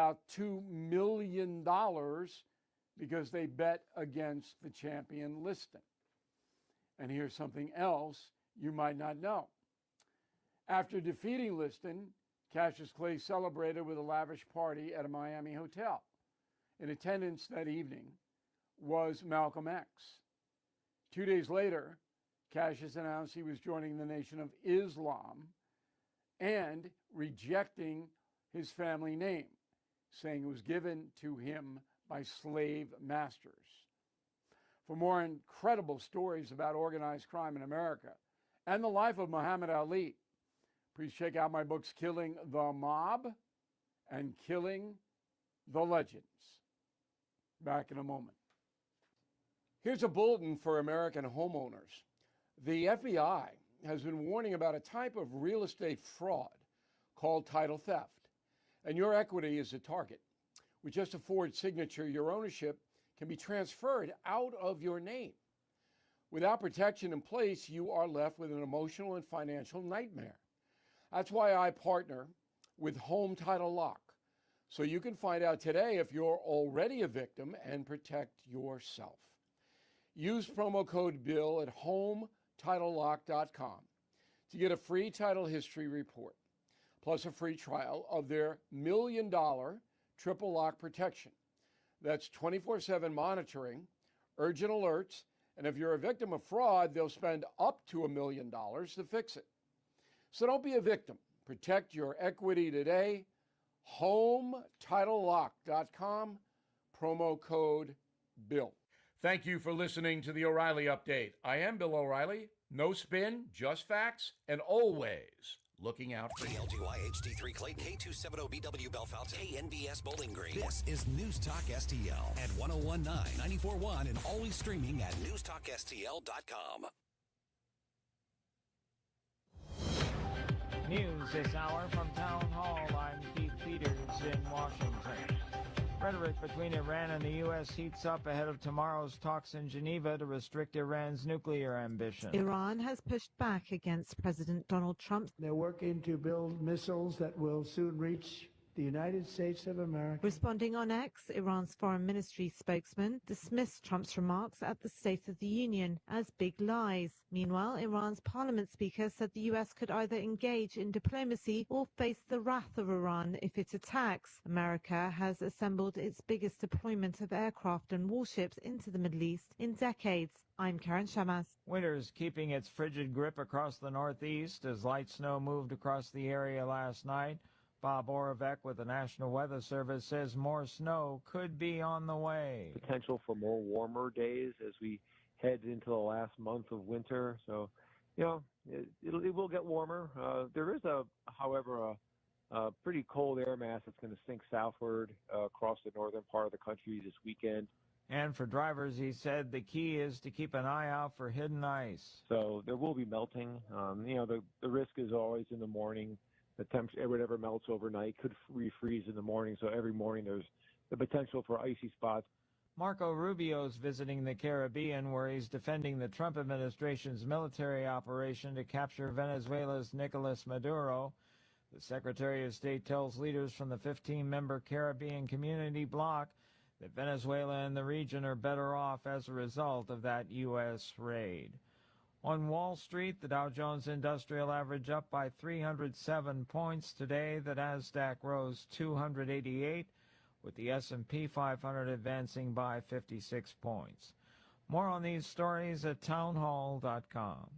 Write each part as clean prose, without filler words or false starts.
about $2 million because they bet against the champion listing. And here's something else you might not know. After defeating Liston, Cassius Clay celebrated with a lavish party at a Miami hotel. In attendance that evening was Malcolm X. 2 days later, Cassius announced he was joining the Nation of Islam and rejecting his family name, saying it was given to him by slave masters. For more incredible stories about organized crime in America and the life of Muhammad Ali, please check out my books, Killing the Mob and Killing the Legends. Back in a moment. Here's a bulletin for American homeowners. The FBI has been warning about a type of real estate fraud called title theft, and your equity is a target. With just a forged signature, your ownership can be transferred out of your name. Without protection in place, you are left with an emotional and financial nightmare. That's why I partner with Home Title Lock, so you can find out today if you're already a victim and protect yourself. Use promo code BILL at HomeTitleLock.com to get a free title history report, plus a free trial of their $1 million triple lock protection. That's 24/7 monitoring, urgent alerts, and if you're a victim of fraud, they'll spend up to $1 million to fix it. So don't be a victim. Protect your equity today. HomeTitleLock.com, promo code BILL. Thank you for listening to the O'Reilly Update. I am Bill O'Reilly. No spin, just facts, and always looking out for you. KLGY HD3 Clay, K270BW Bellefonte, KNBS Bowling Green. This is News Talk STL at 1019, 94.1, and always streaming at newstalkstl.com. News this hour from Town Hall. I'm Keith Peters in Washington. Rhetoric between Iran and the U.S. heats up ahead of tomorrow's talks in Geneva to restrict Iran's nuclear ambition. Iran has pushed back against President Donald Trump. They're working to build missiles that will soon reach the United States of America. Responding on X, Iran's foreign ministry spokesman dismissed Trump's remarks at the State of the Union as big lies. Meanwhile, Iran's parliament speaker said the U.S. could either engage in diplomacy or face the wrath of Iran if it attacks. America has assembled its biggest deployment of aircraft and warships into the Middle East in decades. I'm Karen Shamas. Winter's keeping its frigid grip across the Northeast as light snow moved across the area last night. Bob Vivek with the National Weather Service says more snow could be on the way. Potential for more warmer days as we head into the last month of winter. So, it will get warmer. There is, however, a pretty cold air mass that's going to sink southward across the northern part of the country this weekend. And for drivers, he said the key is to keep an eye out for hidden ice. So there will be melting. The risk is always in the morning. The temperature, whatever melts overnight, could refreeze in the morning. So every morning there's the potential for icy spots. Marco Rubio's visiting the Caribbean, where he's defending the Trump administration's military operation to capture Venezuela's Nicolas Maduro. The Secretary of State tells leaders from the 15-member Caribbean Community Bloc that Venezuela and the region are better off as a result of that U.S. raid. On Wall Street, the Dow Jones Industrial Average up by 307 points today. The Nasdaq rose 288, with the S&P 500 advancing by 56 points. More on these stories at townhall.com.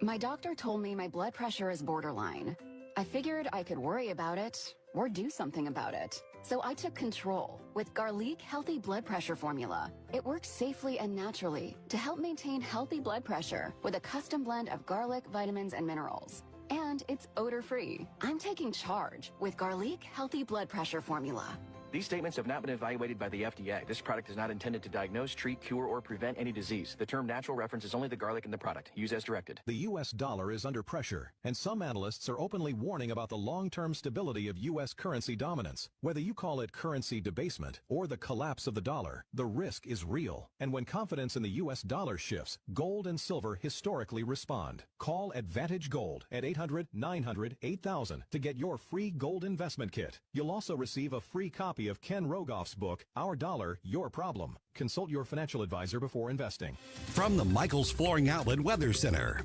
My doctor told me my blood pressure is borderline. I figured I could worry about it or do something about it. So I took control with Garlic Healthy Blood Pressure Formula. It works safely and naturally to help maintain healthy blood pressure with a custom blend of garlic, vitamins, and minerals. And it's odor-free. I'm taking charge with Garlic Healthy Blood Pressure Formula. These statements have not been evaluated by the FDA. This product is not intended to diagnose, treat, cure, or prevent any disease. The term natural references only the garlic in the product. Use as directed. The U.S. dollar is under pressure, and some analysts are openly warning about the long-term stability of U.S. currency dominance. Whether you call it currency debasement or the collapse of the dollar, the risk is real. And when confidence in the U.S. dollar shifts, gold and silver historically respond. Call Advantage Gold at 800-900-8000 to get your free gold investment kit. You'll also receive a free copy of Ken Rogoff's book, Our Dollar, Your Problem. Consult your financial advisor before investing. From the Michaels Flooring Outlet Weather Center.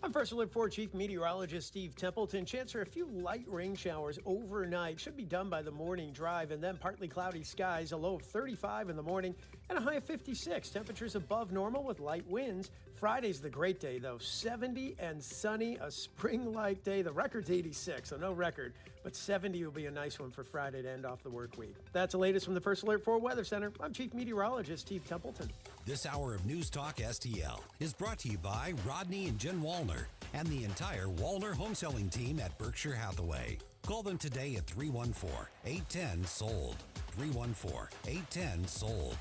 I'm First Alert 4 Chief Meteorologist Steve Templeton. Chance for a few light rain showers overnight. Should be done by the morning drive, and then partly cloudy skies, a low of 35 in the morning and a high of 56. Temperatures above normal with light winds. Friday's the great day, though. 70 and sunny, a spring-like day. The record's 86, so no record, but 70 will be a nice one for Friday to end off the work week. That's the latest from the First Alert 4 Weather Center. I'm Chief Meteorologist Steve Templeton. This hour of News Talk STL is brought to you by Rodney and Jen Wallner and the entire Wallner home selling team at Berkshire Hathaway. Call them today at 314-810-SOLD. 314-810-SOLD.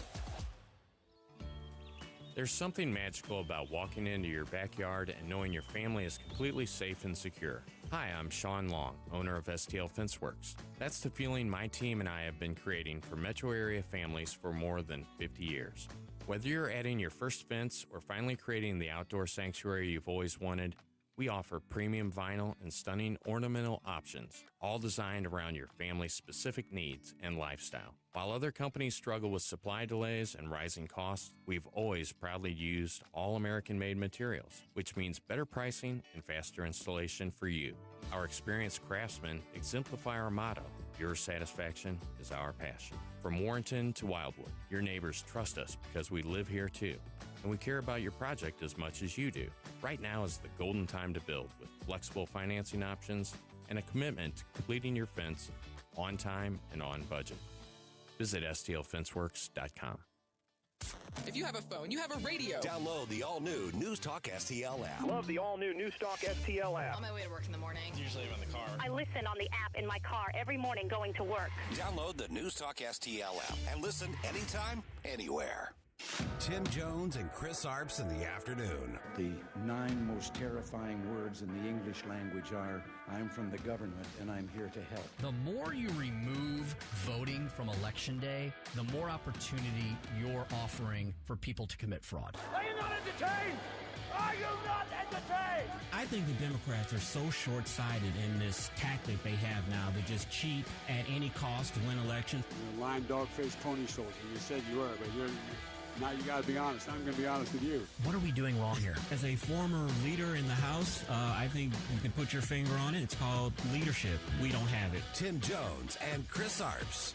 There's something magical about walking into your backyard and knowing your family is completely safe and secure. Hi, I'm Sean Long, owner of STL Fenceworks. That's the feeling my team and I have been creating for metro area families for more than 50 years. Whether you're adding your first fence or finally creating the outdoor sanctuary you've always wanted, we offer premium vinyl and stunning ornamental options, all designed around your family's specific needs and lifestyle. While other companies struggle with supply delays and rising costs, we've always proudly used all American-made materials, which means better pricing and faster installation for you. Our experienced craftsmen exemplify our motto, your satisfaction is our passion. From Warrenton to Wildwood, your neighbors trust us because we live here too. And we care about your project as much as you do. Right now is the golden time to build with flexible financing options and a commitment to completing your fence on time and on budget. Visit stlfenceworks.com. If you have a phone, you have a radio. Download the all-new News Talk STL app. Love the all-new News Talk STL app. On my way to work in the morning. Usually I'm in the car. I listen on the app in my car every morning going to work. Download the News Talk STL app and listen anytime, anywhere. Tim Jones and Chris Arps in the afternoon. The 9 most terrifying words in the English language are, I'm from the government and I'm here to help. The more you remove voting from Election Day, the more opportunity you're offering for people to commit fraud. Are you not entertained? Are you not entertained? I think the Democrats are so short-sighted in this tactic they have now to just cheat at any cost to win elections. You're a lying dog-faced pony soldier. You said you were, but now you got to be honest. I'm going to be honest with you. What are we doing wrong here? As a former leader in the House, I think you can put your finger on it. It's called leadership. We don't have it. Tim Jones and Chris Arps.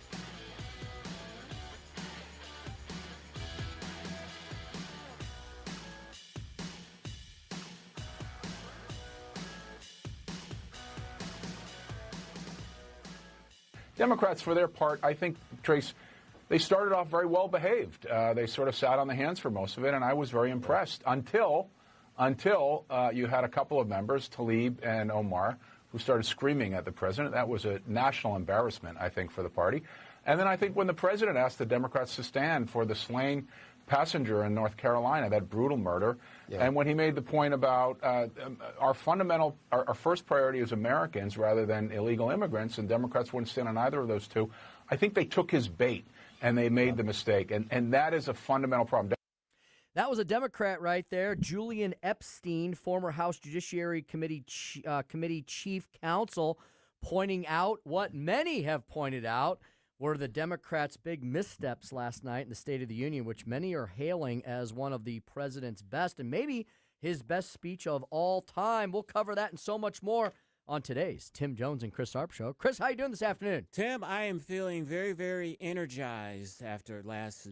Democrats, for their part, I think, Trace, they started off very well behaved. They sort of sat on the hands for most of it, and I was very impressed until you had a couple of members, Tlaib and Omar, who started screaming at the president. That was a national embarrassment, I think, for the party. And then I think when the president asked the Democrats to stand for the slain passenger in North Carolina, that brutal murder, and when he made the point about our first priority is Americans rather than illegal immigrants, and Democrats wouldn't stand on either of those two, I think they took his bait and they made the mistake, and that is a fundamental problem. That was a Democrat right there, Julian Epstein, former House Judiciary Committee Chief Counsel, pointing out what many have pointed out were the Democrats' big missteps last night in the State of the Union, which many are hailing as one of the president's best and maybe his best speech of all time. We'll cover that and so much more on today's Tim Jones and Chris Arp Show. Chris, how you doing this afternoon? Tim, I am feeling very, very energized after last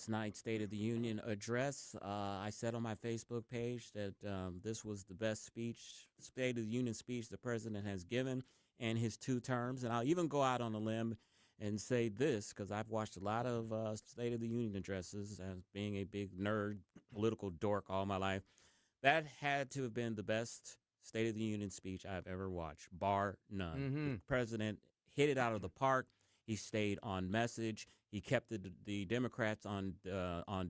night's State of the Union address. I said on my Facebook page that this was the best State of the Union speech the president has given in his 2 terms. And I'll even go out on a limb and say this, because I've watched a lot of State of the Union addresses as being a big nerd, political dork all my life. That had to have been the best State of the Union speech I've ever watched, bar none. The president hit it out of the park. He stayed on message. He kept the Democrats on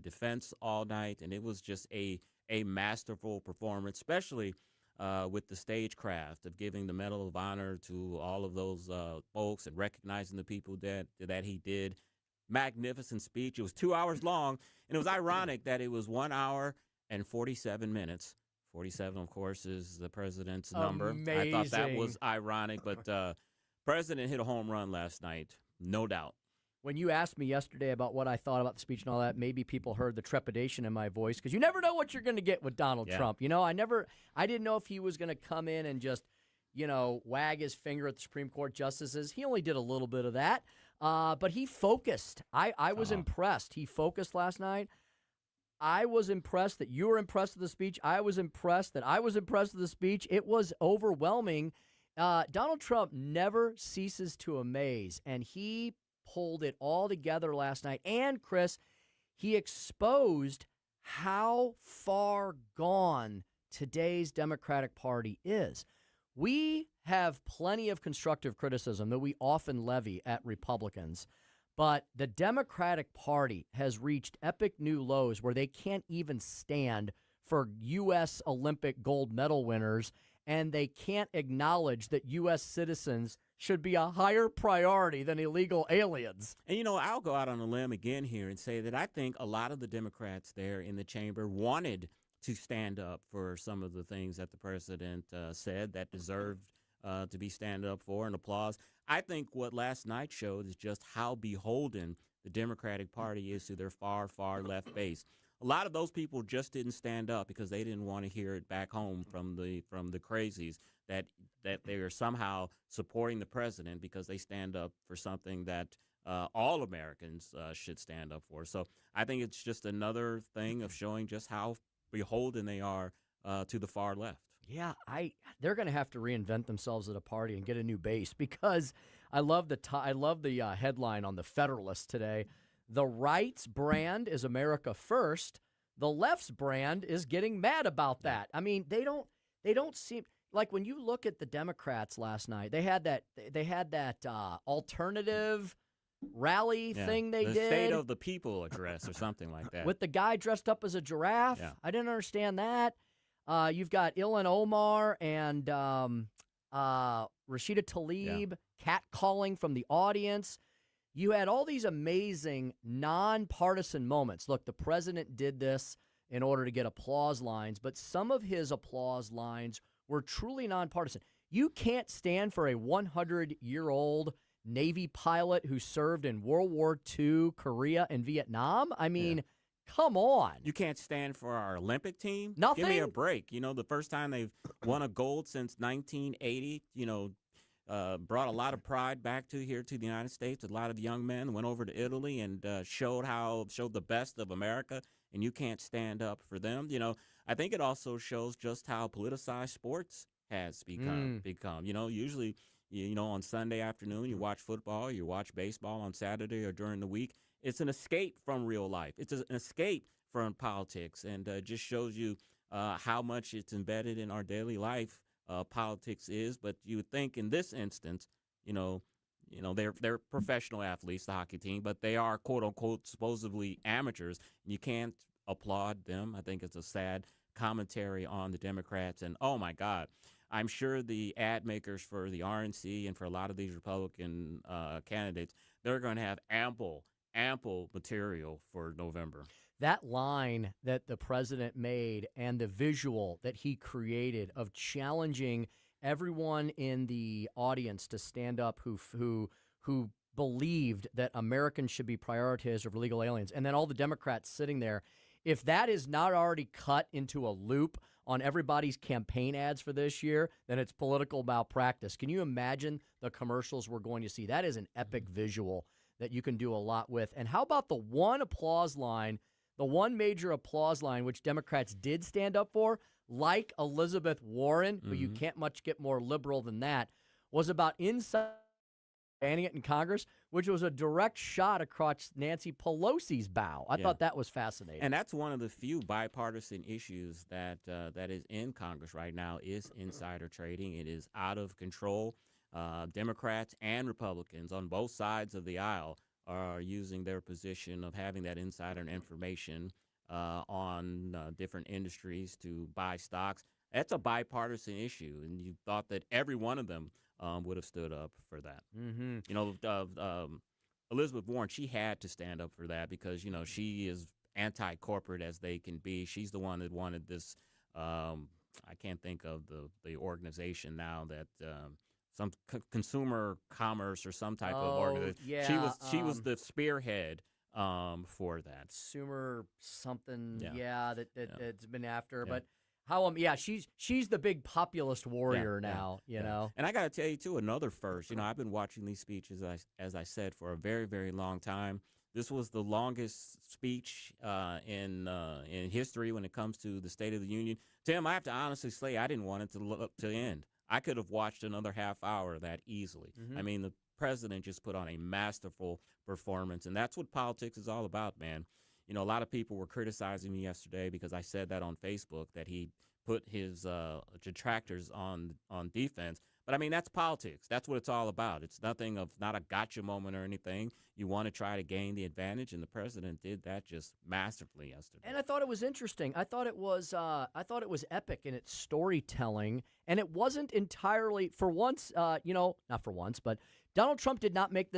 defense all night, and it was just a masterful performance, especially with the stagecraft of giving the Medal of Honor to all of those folks and recognizing the people that he did. Magnificent speech. It was 2 hours long, and it was ironic that it was 1 hour and 47 minutes. 47, of course, is the president's number. Amazing. I thought that was ironic, but president hit a home run last night, no doubt. When you asked me yesterday about what I thought about the speech and all that, maybe people heard the trepidation in my voice because you never know what you're going to get with Donald Trump. You know, I didn't know if he was going to come in and just, wag his finger at the Supreme Court justices. He only did a little bit of that, but he focused. I was impressed. He focused last night. I was impressed that you were impressed with the speech. I was impressed that I was impressed with the speech. It was overwhelming. Donald Trump never ceases to amaze, and he pulled it all together last night. And, Chris, he exposed how far gone today's Democratic Party is. We have plenty of constructive criticism that we often levy at Republicans, but the Democratic Party has reached epic new lows where they can't even stand for U.S. Olympic gold medal winners, and they can't acknowledge that U.S. citizens should be a higher priority than illegal aliens. And, I'll go out on a limb again here and say that I think a lot of the Democrats there in the chamber wanted to stand up for some of the things that the president said that deserved to be stand up for and applause. I think what last night showed is just how beholden the Democratic Party is to their far, far left base. A lot of those people just didn't stand up because they didn't want to hear it back home from the crazies that they are somehow supporting the president because they stand up for something that all Americans should stand up for. So I think it's just another thing of showing just how beholden they are to the far left. Yeah, they're going to have to reinvent themselves at a party and get a new base because I love the headline on the Federalist today. The right's brand is America first. The left's brand is getting mad about that. I mean, they don't seem like when you look at the Democrats last night, they had that alternative rally thing they did. The State of the People address or something like that. With the guy dressed up as a giraffe. Yeah. I didn't understand that. You've got Ilhan Omar and Rashida Tlaib catcalling from the audience. You had all these amazing nonpartisan moments. Look, the president did this in order to get applause lines, but some of his applause lines were truly nonpartisan. You can't stand for a 100-year-old Navy pilot who served in World War II, Korea, and Vietnam. I mean, come on. You can't stand for our Olympic team? Nothing? Give me a break. The first time they've won a gold since 1980, brought a lot of pride back to the United States. A lot of young men went over to Italy and showed the best of America, and you can't stand up for them. I think it also shows just how politicized sports has become. Usually, on Sunday afternoon, you watch football, you watch baseball on Saturday or during the week. It's an escape from real life. It's an escape from politics, and just shows you how much it's embedded in our daily life. Politics is, but you would think in this instance, they're professional athletes, the hockey team, but they are quote unquote supposedly amateurs. And you can't applaud them. I think it's a sad commentary on the Democrats. And oh my God, I'm sure the ad makers for the RNC and for a lot of these Republican candidates, they're going to have ample material for November. That line that the president made and the visual that he created of challenging everyone in the audience to stand up who believed that Americans should be prioritized over illegal aliens, and then all the Democrats sitting there, if that is not already cut into a loop on everybody's campaign ads for this year, then it's political malpractice. Can you imagine the commercials we're going to see? That is an epic visual that you can do a lot with. And how about the one major applause line, which Democrats did stand up for, like Elizabeth Warren, who you can't much get more liberal than that, was about inside banning it in Congress, which was a direct shot across Nancy Pelosi's bow. I thought that was fascinating. And that's one of the few bipartisan issues that is in Congress right now is insider trading. It is out of control. Democrats and Republicans on both sides of the aisle are using their position of having that insider information on different industries to buy stocks. That's a bipartisan issue, and you thought that every one of them would have stood up for that. Mm-hmm. You know, Elizabeth Warren, she had to stand up for that because, you know, she is anti-corporate as they can be. She's the one that wanted this. I can't think of the organization now that some consumer commerce or some type of organization. Yeah, she was the spearhead for that. Consumer something. Yeah. That's been after, Yeah. but. How she's the big populist warrior now, you know. And I got to tell you too, another first. You know, I've been watching these speeches as I said for a very, very long time. This was the longest speech in history when it comes to the State of the Union. Tim, I have to honestly say I didn't want it to end. I could have watched another half hour of that easily. Mm-hmm. I mean, the president just put on a masterful performance, and that's what politics is all about, man. You know, a lot of people were criticizing me yesterday because I said that on Facebook, that he put his detractors on defense. But, I mean, that's politics. That's what it's all about. It's not a gotcha moment or anything. You want to try to gain the advantage, and the president did that just masterfully yesterday. And I thought it was interesting. I thought it was epic in its storytelling, and it wasn't entirely, for once, not for once, but Donald Trump did not make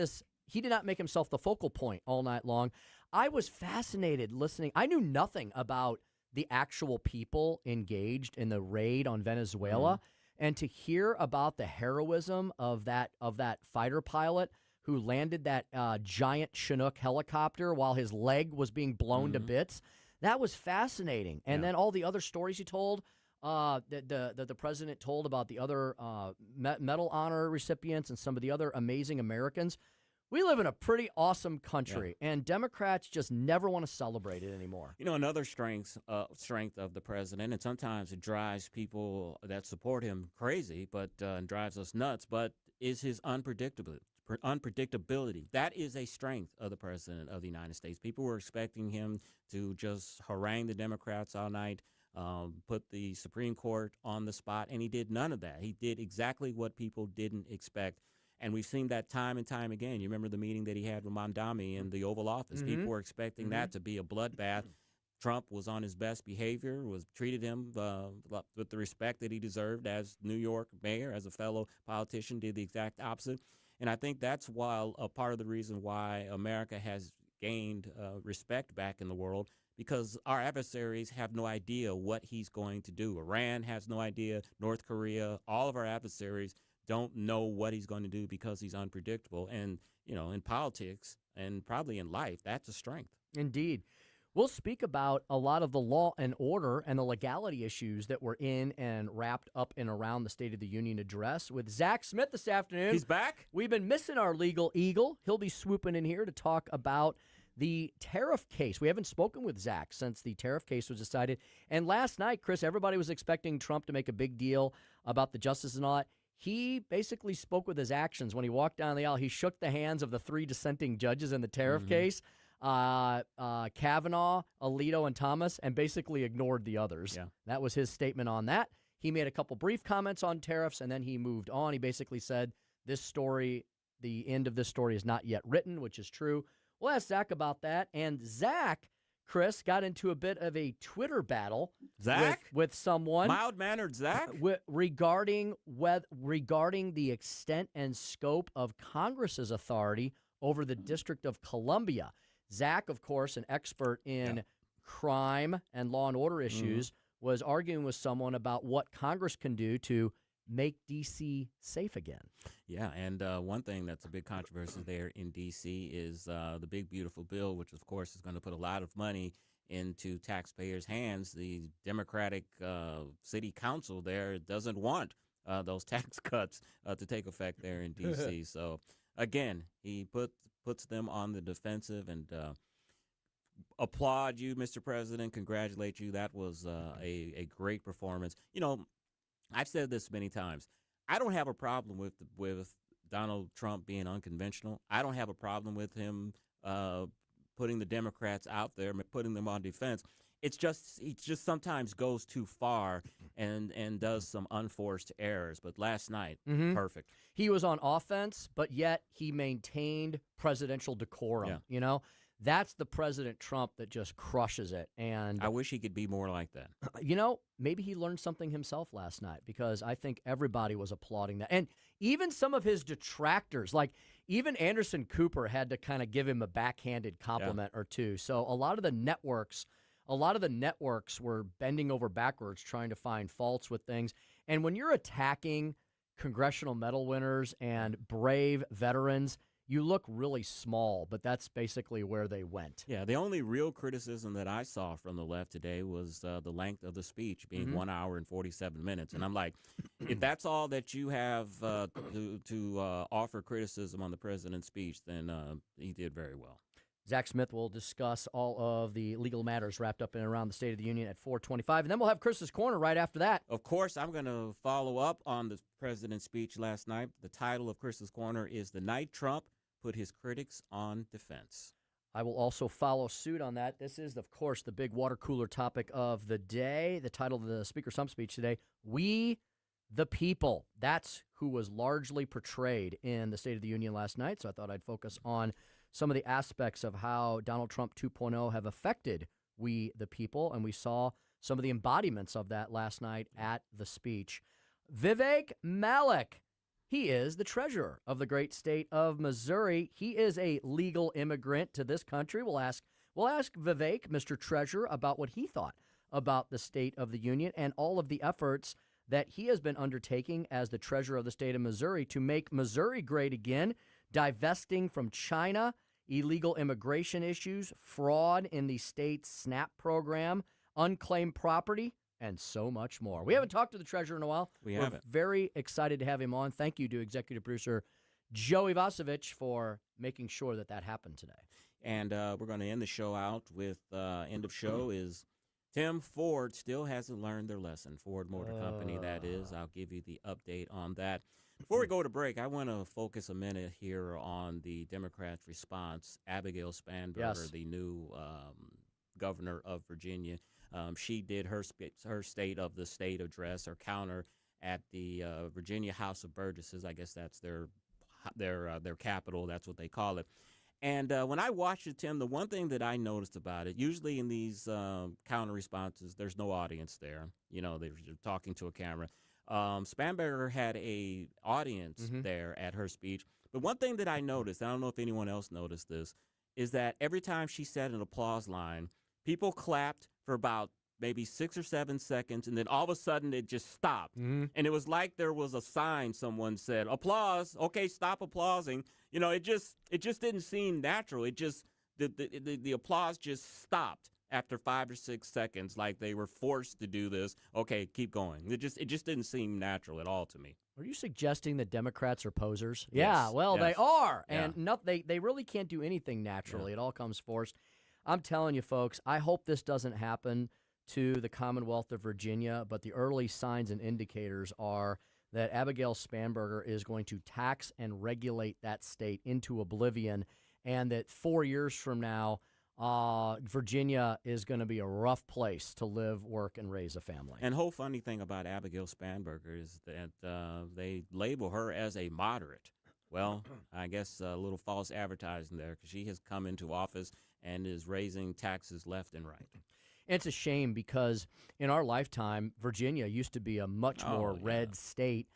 himself the focal point all night long. I was fascinated listening. I knew nothing about the actual people engaged in the raid on Venezuela, and to hear about the heroism of that fighter pilot who landed that giant Chinook helicopter while his leg was being blown to bits, that was fascinating. And then all the other stories he told, that the president told about the other medal honor recipients and some of the other amazing Americans. We live in a pretty awesome country, and Democrats just never want to celebrate it anymore. You know, another strength of the president, and sometimes it drives people that support him crazy, but drives us nuts, but is his unpredictability. That is a strength of the president of the United States. People were expecting him to just harangue the Democrats all night, put the Supreme Court on the spot, and he did none of that. He did exactly what people didn't expect. And we've seen that time and time again. You remember the meeting that he had with Mondami in the Oval Office. People were expecting that to be a bloodbath. Trump was on his best behavior, treated him with the respect that he deserved as New York mayor, as a fellow politician, did the exact opposite. And I think that's a part of the reason why America has gained respect back in the world, because our adversaries have no idea what he's going to do. Iran has no idea. North Korea, all of our adversaries don't know what he's going to do because he's unpredictable. And, you know, in politics and probably in life, that's a strength. Indeed. We'll speak about a lot of the law and order and the legality issues that were in and wrapped up and around the State of the Union address with Zack Smith this afternoon. He's back. We've been missing our legal eagle. He'll be swooping in here to talk about the tariff case. We haven't spoken with Zack since the tariff case was decided. And last night, Chris, everybody was expecting Trump to make a big deal about the justices and all that. He basically spoke with his actions. When he walked down the aisle, he shook the hands of the three dissenting judges in the tariff case, Kavanaugh, Alito, and Thomas, and basically ignored the others. Yeah. That was his statement on that. He made a couple brief comments on tariffs, and then he moved on. He basically said, this story, the end of this story is not yet written, which is true. We'll ask Zack about that. And Zack, Chris, got into a bit of a Twitter battle with someone. Mild-mannered Zack? Regarding the extent and scope of Congress's authority over the District of Columbia. Zack, of course, an expert in crime and law and order issues, was arguing with someone about what Congress can do to make D.C. safe again. Yeah, and one thing that's a big controversy there in D.C. is the big, beautiful bill, which, of course, is going to put a lot of money into taxpayers' hands. The Democratic city council there doesn't want those tax cuts to take effect there in D.C. So, again, he puts them on the defensive, and applaud you, Mr. President, congratulate you. That was a great performance. You know, I've said this many times. I don't have a problem with Donald Trump being unconventional. I don't have a problem with him putting the Democrats out there, putting them on defense. it's just he just sometimes goes too far and does some unforced errors. But last night, perfect. He was on offense, but yet he maintained presidential decorum. Yeah. That's the President Trump that just crushes it. And I wish he could be more like that. Maybe he learned something himself last night, because I think everybody was applauding that. And even some of his detractors, like even Anderson Cooper, had to kind of give him a backhanded compliment or two. So a lot of the networks were bending over backwards trying to find faults with things. And when you're attacking Congressional Medal winners and brave veterans, you look really small, but that's basically where they went. Yeah, the only real criticism that I saw from the left today was the length of the speech being 1 hour and 47 minutes. And I'm like, if that's all that you have to offer criticism on the president's speech, then he did very well. Zack Smith will discuss all of the legal matters wrapped up in and around the State of the Union at 4:25, and then we'll have Chris's Corner right after that. Of course, I'm going to follow up on the president's speech last night. The title of Chris's Corner is The Night Trump Put His Critics on Defense. I will also follow suit on that. This is, of course, the big water cooler topic of the day. The title of the Speaker Stump speech today, We the People. That's who was largely portrayed in the State of the Union last night, so I thought I'd focus on some of the aspects of how Donald Trump 2.0 have affected we the people, and we saw some of the embodiments of that last night at the speech. Vivek Malek, he is the treasurer of the great state of Missouri. He is a legal immigrant to this country. We'll ask Vivek, Mr. Treasurer, about what he thought about the State of the Union and all of the efforts that he has been undertaking as the treasurer of the state of Missouri to make Missouri great again, divesting from China, illegal immigration issues, fraud in the state's SNAP program, unclaimed property, and so much more. We haven't talked to the treasurer in a while. We're very excited to have him on. Thank you to executive producer Joey Vasevich for making sure that happened today. And we're going to end the show out with end of show is Tim Ford still hasn't learned their lesson. Ford Motor Company, that is. I'll give you the update on that. Before we go to break, I want to focus a minute here on the Democrats' response. Abigail Spanberger, the new governor of Virginia, she did her state of the state address or counter at the Virginia House of Burgesses. I guess that's their capital. That's what they call it. And when I watched it, Tim, the one thing that I noticed about it, usually in these counter responses, there's no audience there. They're talking to a camera. Spanberger had a audience there at her speech. But one thing that I noticed, I don't know if anyone else noticed this, is that every time she said an applause line, people clapped for about maybe 6 or 7 seconds, and then all of a sudden it just stopped. And it was like there was a sign someone said, applause, okay, stop applauding. It just didn't seem natural. It just, the applause just stopped after 5 or 6 seconds, like they were forced to do this. Okay, keep going. It just didn't seem natural at all to me. Are you suggesting that Democrats are posers? Yes. Yeah, well, Yes. they are. Yeah. And they really can't do anything naturally. It all comes forced. I'm telling you, folks, I hope this doesn't happen to the Commonwealth of Virginia, but the early signs and indicators are that Abigail Spanberger is going to tax and regulate that state into oblivion, and that 4 years from now, Virginia is going to be a rough place to live, work, and raise a family. And the whole funny thing about Abigail Spanberger is that they label her as a moderate. Well, I guess a little false advertising there, because she has come into office and is raising taxes left and right. It's a shame because in our lifetime, Virginia used to be a much more red state.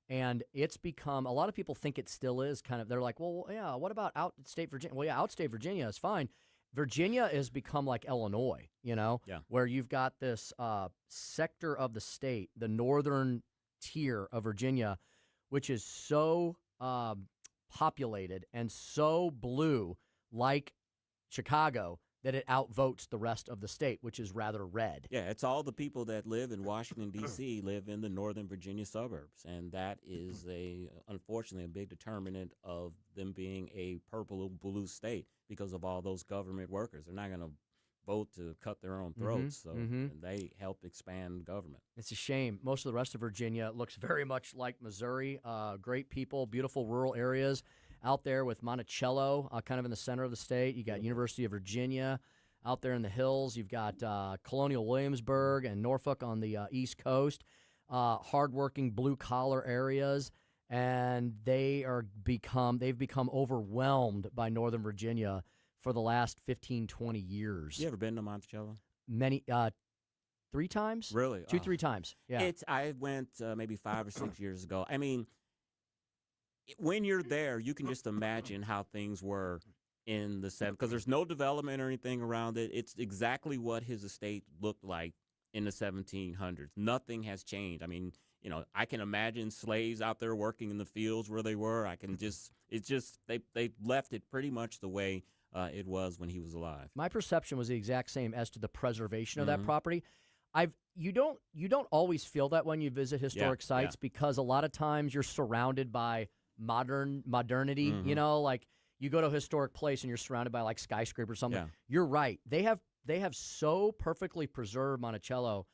And it's become, a lot of people think it still is kind of, they're like, well, yeah, what about outstate Virginia? Well, yeah, outstate Virginia is fine. Virginia has become like Illinois, where you've got this sector of the state, the northern tier of Virginia, which is so populated and so blue, like Chicago, that it outvotes the rest of the state, which is rather red. Yeah, it's all the people that live in Washington, D.C. live in the northern Virginia suburbs, and that is, unfortunately, a big determinant of them being a purple or blue state because of all those government workers. They're not going to vote to cut their own throats, and they help expand government. It's a shame. Most of the rest of Virginia looks very much like Missouri. Great people, beautiful rural areas out there with Monticello, kind of in the center of the state. You got University of Virginia out there in the hills. You've got Colonial Williamsburg and Norfolk on the East Coast, hardworking blue-collar areas, and they've become overwhelmed by Northern Virginia for the last 15, 20 years. You ever been to Monticello? Many 3 times? Really? 2-3 times. Yeah. I went maybe 5 or 6 years ago. I mean, when you're there, you can just imagine how things were in the 70s, because there's no development or anything around it. It's exactly what his estate looked like in the 1700s. Nothing has changed. I mean, I can imagine slaves out there working in the fields where they were. They left it pretty much the way it was when he was alive. My perception was the exact same as to the preservation of that property. You don't always feel that when you visit historic sites, because a lot of times you're surrounded by modernity. Like you go to a historic place and you're surrounded by like skyscrapers or something. Yeah. You're right. They have so perfectly preserved Monticello.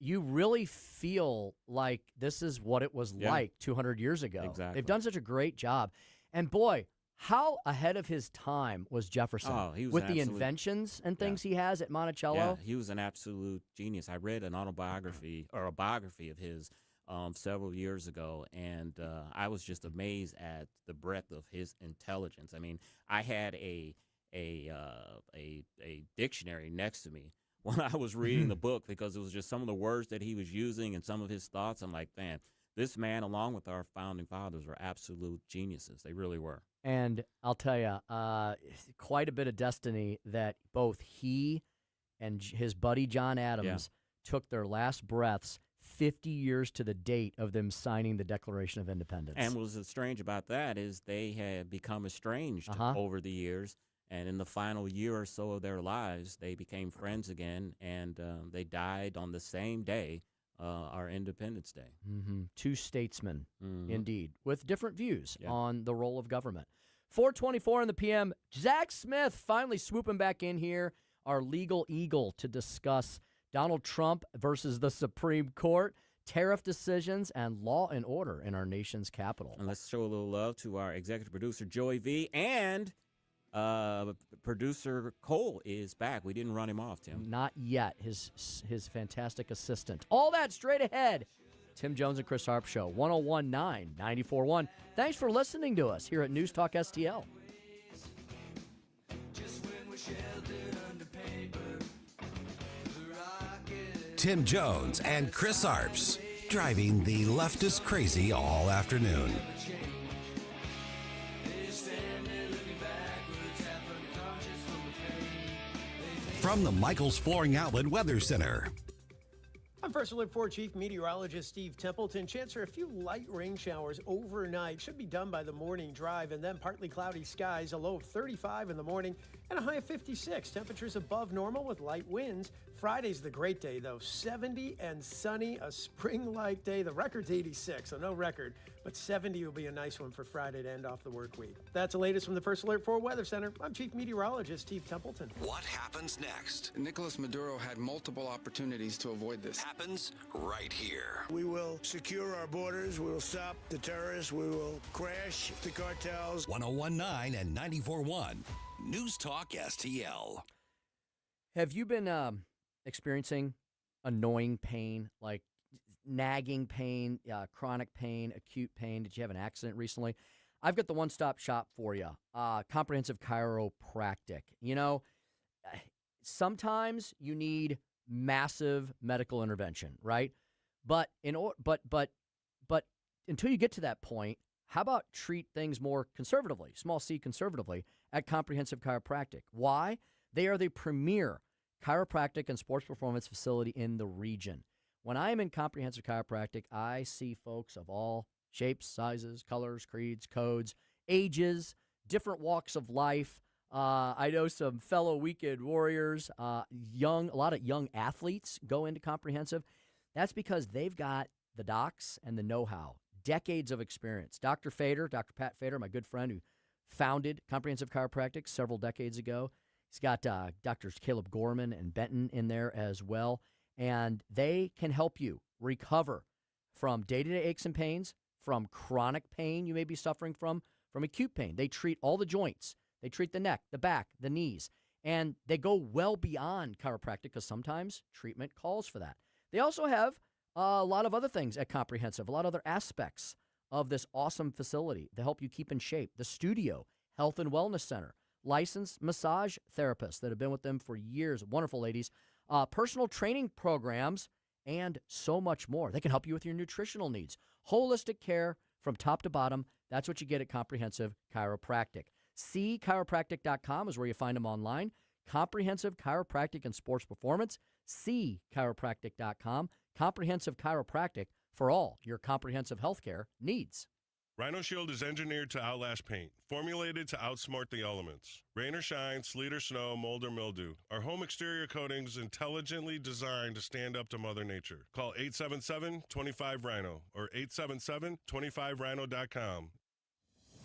You really feel like this is what it was like 200 years ago. Exactly. They've done such a great job. And boy, how ahead of his time was Jefferson He was with an the absolute- inventions and things he has at Monticello. Yeah, he was an absolute genius. I read an autobiography or a biography of his several years ago, and I was just amazed at the breadth of his intelligence. I mean, I had a dictionary next to me when I was reading the book, because it was just some of the words that he was using and some of his thoughts. I'm like, man, this man, along with our founding fathers, were absolute geniuses. They really were. And I'll tell you, quite a bit of destiny that both he and his buddy John Adams took their last breaths 50 years to the date of them signing the Declaration of Independence. And what was strange about that is they had become estranged over the years. And in the final year or so of their lives, they became friends again, and they died on the same day, our Independence Day. Mm-hmm. 2 statesmen, indeed, with different views on the role of government. 4:24 in the p.m., Zack Smith finally swooping back in here, our legal eagle, to discuss Donald Trump versus the Supreme Court, tariff decisions, and law and order in our nation's capital. And let's show a little love to our executive producer, Joey V., and producer Cole is back. We didn't run him off, Tim. Not yet. His fantastic assistant. All that straight ahead. Tim Jones and Chris Arps Show, 101.9, 94.1. Thanks for listening to us here at News Talk STL. Tim Jones and Chris Arps, driving the leftist crazy all afternoon. From the Michaels Flooring Outlet Weather Center. I'm First Alert 4 Chief Meteorologist Steve Templeton. Chance for a few light rain showers overnight. Should be done by the morning drive, and then partly cloudy skies, a low of 35 in the morning and a high of 56. Temperatures above normal with light winds. Friday's the great day, though. 70 and sunny, a spring-like day. The record's 86, so no record, but 70 will be a nice one for Friday to end off the work week. That's the latest from the First Alert 4 Weather Center. I'm Chief Meteorologist Steve Templeton. What happens next? Nicolas Maduro had multiple opportunities to avoid this. Happens right here. We will secure our borders. We will stop the terrorists. We will crash the cartels. 101.9 and 94.1. News Talk STL. Have you been experiencing annoying pain, like nagging pain, chronic pain, acute pain? Did you have an accident recently? I've got the one-stop shop for you, Comprehensive Chiropractic. You know, sometimes you need massive medical intervention, right? But until you get to that point, how about treat things more conservatively, small c conservatively, at Comprehensive Chiropractic? Why? They are the premier chiropractic and sports performance facility in the region. When I am in Comprehensive Chiropractic, I see folks of all shapes, sizes, colors, creeds, codes, ages, different walks of life. I know some fellow weekend warriors, a lot of young athletes go into Comprehensive. That's because they've got the docs and the know-how, decades of experience. Dr. Pat Fader, my good friend who founded Comprehensive Chiropractic several decades ago. He's got Drs. Caleb Gorman and Benton in there as well. And they can help you recover from day-to-day aches and pains, from chronic pain you may be suffering from acute pain. They treat all the joints. They treat the neck, the back, the knees. And they go well beyond chiropractic because sometimes treatment calls for that. They also have a lot of other things at Comprehensive, a lot of other aspects of this awesome facility to help you keep in shape. The studio, health and wellness center, licensed massage therapists that have been with them for years, wonderful ladies, personal training programs, and so much more. They can help you with your nutritional needs. Holistic care from top to bottom. That's what you get at Comprehensive Chiropractic. CChiropractic.com is where you find them online. Comprehensive Chiropractic and Sports Performance. CChiropractic.com. Comprehensive Chiropractic for all your comprehensive healthcare needs. Rhino Shield is engineered to outlast paint, formulated to outsmart the elements. Rain or shine, sleet or snow, mold or mildew. Our home exterior coatings intelligently designed to stand up to Mother Nature. Call 877-25-RHINO or 877-25rhino.com.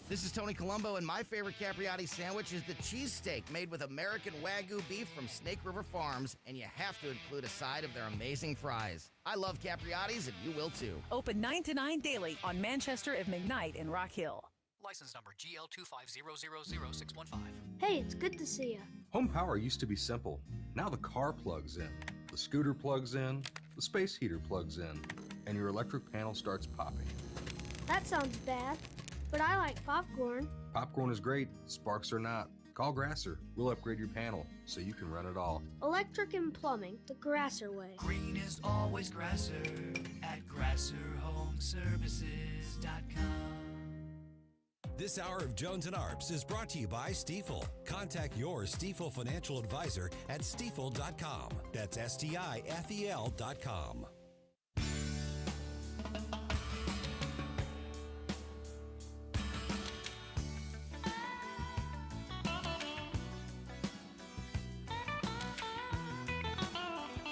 This is Tony Colombo, and my favorite Capriati sandwich is the cheesesteak made with American Wagyu beef from Snake River Farms, and you have to include a side of their amazing fries. I love Capriati's, and you will too. Open 9 to 9 daily on Manchester of McKnight in Rock Hill. License number GL2500615. Hey, it's good to see you. Home power used to be simple. Now the car plugs in, the scooter plugs in, the space heater plugs in, and your electric panel starts popping. That sounds bad. But I like popcorn. Popcorn is great. Sparks are not. Call Grasser. We'll upgrade your panel so you can run it all. Electric and plumbing, the Grasser way. Green is always Grasser at GrasserHomeservices.com. This hour of Jones and Arps is brought to you by Stifel. Contact your Stifel financial advisor at stifel.com. That's STIFEL.com.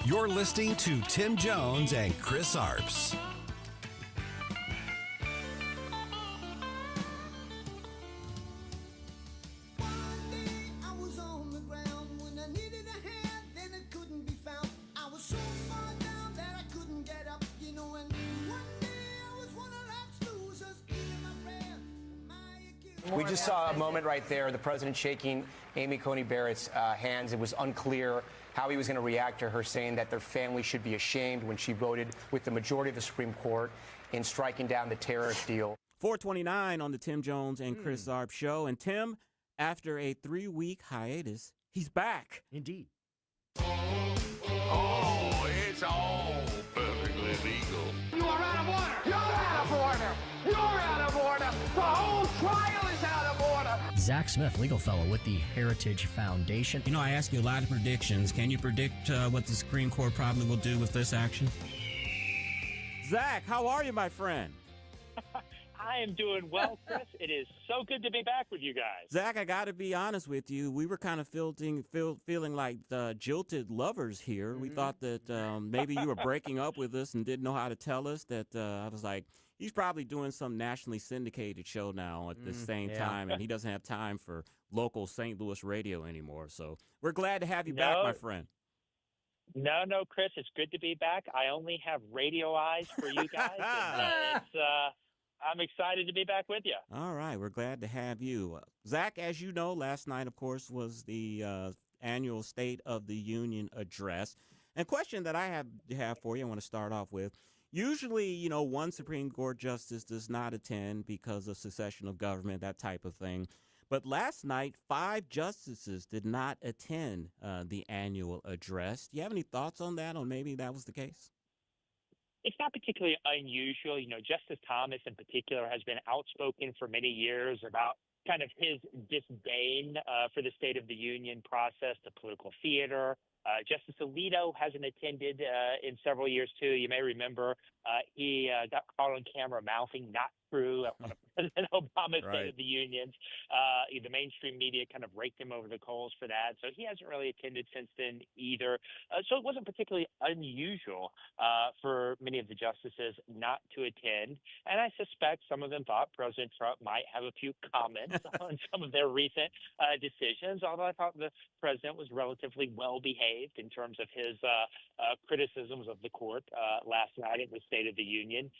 You're listening to Tim Jones and Chris Arps. We just saw a moment right there, the president shaking Amy Coney Barrett's hands. It was unclear how he was going to react to her saying that their family should be ashamed when she voted with the majority of the Supreme Court in striking down the tariff deal. 429 on the Tim Jones and Chris Arp show. And Tim, after a 3-week hiatus, he's back. Indeed. Oh, it's all perfectly legal. You are out of order. You're out of order. You're out of order. The whole trial is out of order. Zack Smith, legal fellow with the Heritage Foundation. You know, I ask you a lot of predictions. Can you predict what the Supreme Court probably will do with this action? Zack, how are you, my friend? I am doing well, Chris. It is so good to be back with you guys. Zack, I got to be honest with you. We were kind of feeling like jilted lovers here. We thought that maybe you were breaking up with us and didn't know how to tell us that. I was like, he's probably doing some nationally syndicated show now at the same time, and he doesn't have time for local St. Louis radio anymore. So we're glad to have you back, my friend. No, Chris, it's good to be back. I only have radio eyes for you guys. And, I'm excited to be back with you. All right, we're glad to have you. Zack, as you know, last night, of course, was the annual State of the Union address. And a question that I have for you, I want to start off with. Usually, one Supreme Court justice does not attend because of secession of government, that type of thing. But last night, 5 justices did not attend the annual address. Do you have any thoughts on that, or maybe that was the case? It's not particularly unusual. Justice Thomas in particular has been outspoken for many years about kind of his disdain for the State of the Union process, the political theater. Justice Alito hasn't attended in several years, too. You may remember he got caught on camera mouthing "not true" at one of President Obama's State of the Unions. The mainstream media kind of raked him over the coals for that. So he hasn't really attended since then either. So it wasn't particularly unusual for many of the justices not to attend. And I suspect some of them thought President Trump might have a few comments on some of their recent decisions, although I thought the president was relatively well behaved in terms of his criticisms of the court last night at the State of the Union.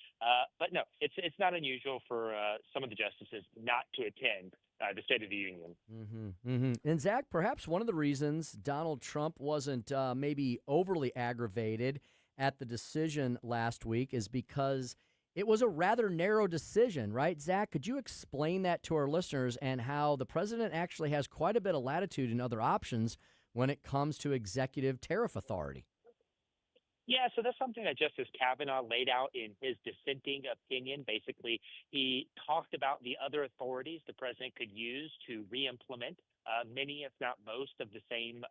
But no, it's not unusual for some of the justices not to attend the State of the Union. And Zach, perhaps one of the reasons Donald Trump wasn't maybe overly aggravated at the decision last week is because it was a rather narrow decision, right? Zach, could you explain that to our listeners and how the president actually has quite a bit of latitude in other options when it comes to executive tariff authority? Yeah, so that's something that Justice Kavanaugh laid out in his dissenting opinion. Basically, he talked about the other authorities the president could use to re-implement many, if not most, of the same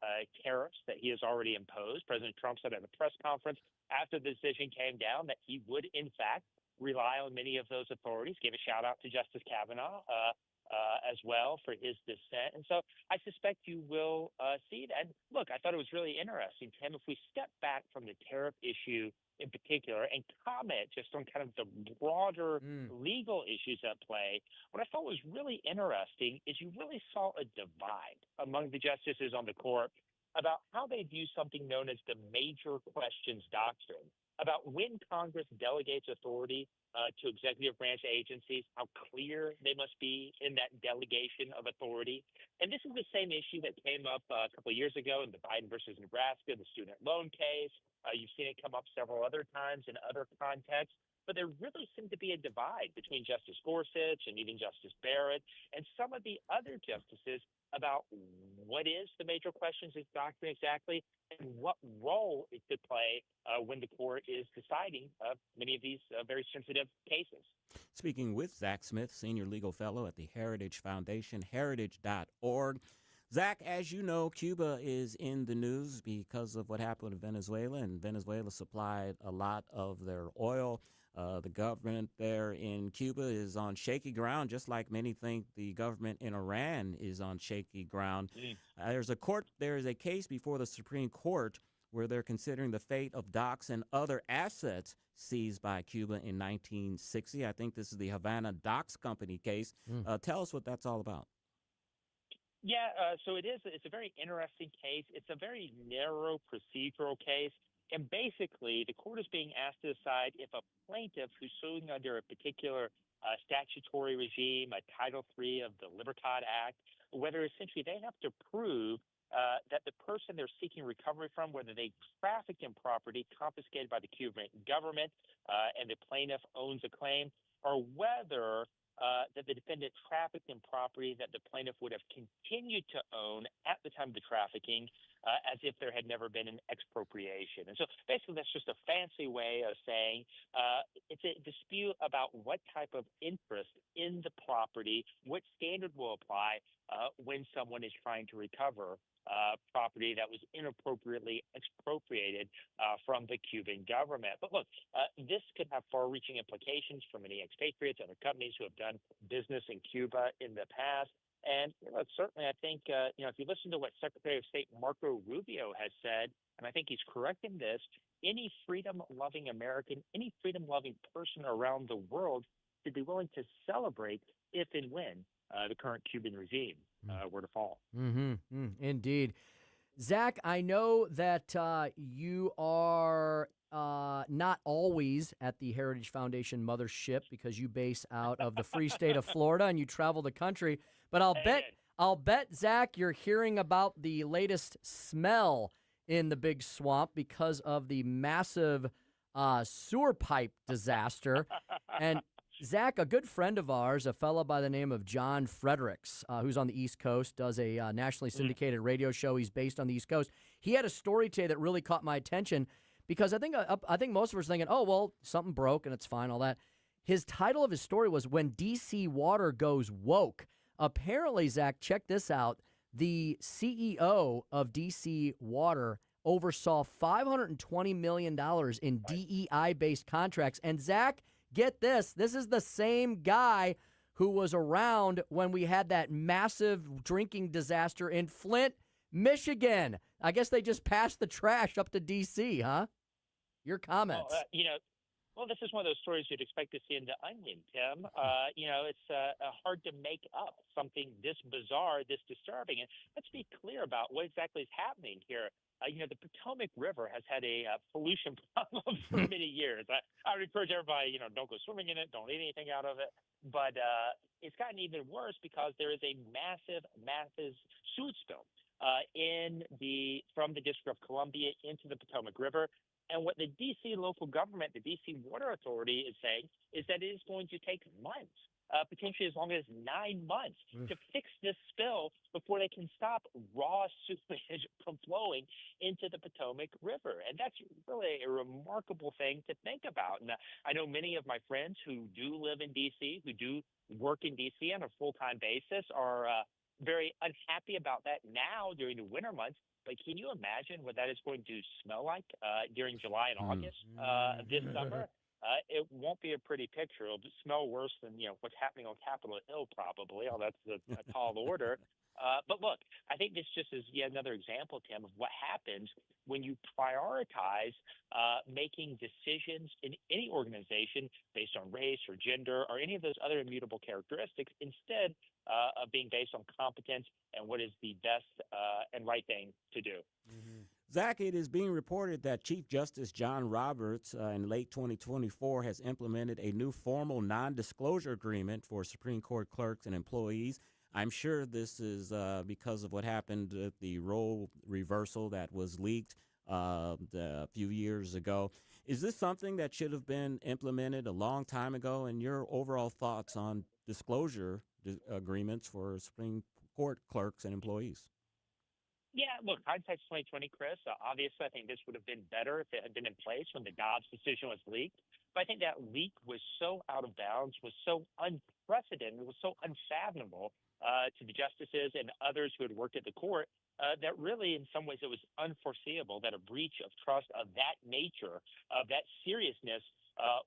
tariffs that he has already imposed. President Trump said at a press conference after the decision came down that he would, in fact, rely on many of those authorities. Gave a shout out to Justice Kavanaugh as well for his dissent. And so I suspect you will see that. And look, I thought it was really interesting, Tim, if we step back from the tariff issue in particular and comment just on kind of the broader legal issues at play, what I thought was really interesting is you really saw a divide among the justices on the court about how they view something known as the major questions doctrine, about when Congress delegates authority to executive branch agencies, how clear they must be in that delegation of authority. And this is the same issue that came up a couple of years ago in the Biden versus Nebraska, the student loan case. You've seen it come up several other times in other contexts. But there really seemed to be a divide between Justice Gorsuch and even Justice Barrett and some of the other justices about what is the major questions doctrine exactly and what role it could play when the court is deciding many of these very sensitive cases. Speaking with Zack Smith, Senior Legal Fellow at the Heritage Foundation, heritage.org. Zack, as you know, Cuba is in the news because of what happened in Venezuela, and Venezuela supplied a lot of their oil. The government there in Cuba is on shaky ground, just like many think the government in Iran is on shaky ground. There is a case before the Supreme Court where they're considering the fate of docks and other assets seized by Cuba in 1960. I think this is the Havana Docks Company case. Tell us what that's all about. Yeah, so it's a very interesting case. It's a very narrow procedural case. And basically, the court is being asked to decide if a plaintiff who's suing under a particular statutory regime, a Title III of the Libertad Act, whether essentially they have to prove that the person they're seeking recovery from, whether they trafficked in property confiscated by the Cuban government and the plaintiff owns a claim, or whether that the defendant trafficked in property that the plaintiff would have continued to own at the time of the trafficking as if there had never been an expropriation. And so basically that's just a fancy way of saying it's a dispute about what type of interest in the property, what standard will apply when someone is trying to recover property that was inappropriately expropriated from the Cuban government. But look, this could have far-reaching implications for many expatriates, other companies who have done business in Cuba in the past. And certainly, I think, if you listen to what Secretary of State Marco Rubio has said, and I think he's correct in this, any freedom-loving American, any freedom-loving person around the world should be willing to celebrate if and when the current Cuban regime were to fall. Indeed. Zack, I know that you are not always at the Heritage Foundation mothership because you base out of the free state of Florida and you travel the country. But I'll bet, Zack, you're hearing about the latest smell in the Big Swamp because of the massive sewer pipe disaster. And Zack, a good friend of ours, a fellow by the name of John Fredericks, who's on the East Coast, does a nationally syndicated radio show. He's based on the East Coast. He had a story today that really caught my attention because I think most of us are thinking, oh, well, something broke and it's fine, all that. His title of his story was When D.C. Water Goes Woke. Apparently, Zack, check this out. The CEO of D.C. Water oversaw $520 million in DEI-based contracts. And, Zack, get this. This is the same guy who was around when we had that massive drinking disaster in Flint, Michigan. I guess they just passed the trash up to D.C., huh? Your comments. Well, this is one of those stories you'd expect to see in The Onion, Tim. It's hard to make up something this bizarre, this disturbing. And let's be clear about what exactly is happening here. The Potomac River has had a pollution problem for many years. I would encourage everybody, don't go swimming in it, don't eat anything out of it. But it's gotten even worse because there is a massive sewage spill from the District of Columbia into the Potomac River. And what the D.C. local government, the D.C. Water Authority, is saying is that it is going to take months, potentially as long as 9 months, to fix this spill before they can stop raw sewage from flowing into the Potomac River. And that's really a remarkable thing to think about. And I know many of my friends who do live in D.C., who do work in D.C. on a full-time basis, are very unhappy about that now during the winter months. But can you imagine what that is going to smell like during July and August this summer? It won't be a pretty picture. It'll smell worse than what's happening on Capitol Hill, probably. Oh, that's a tall order. But look, I think this just is yet another example, Tim, of what happens when you prioritize making decisions in any organization based on race or gender or any of those other immutable characteristics instead of being based on competence and what is the best and right thing to do. Zack, it is being reported that Chief Justice John Roberts in late 2024 has implemented a new formal non-disclosure agreement for Supreme Court clerks and employees. I'm sure this is because of what happened with the role reversal that was leaked a few years ago. Is this something that should have been implemented a long time ago? And your overall thoughts on disclosure agreements for Supreme Court clerks and employees? Yeah, look, hindsight's 2020, Chris. Obviously, I think this would have been better if it had been in place when the Dobbs decision was leaked. But I think that leak was so out of bounds, was so unprecedented, was so unfathomable to the justices and others who had worked at the court that really, in some ways, it was unforeseeable that a breach of trust of that nature, of that seriousness,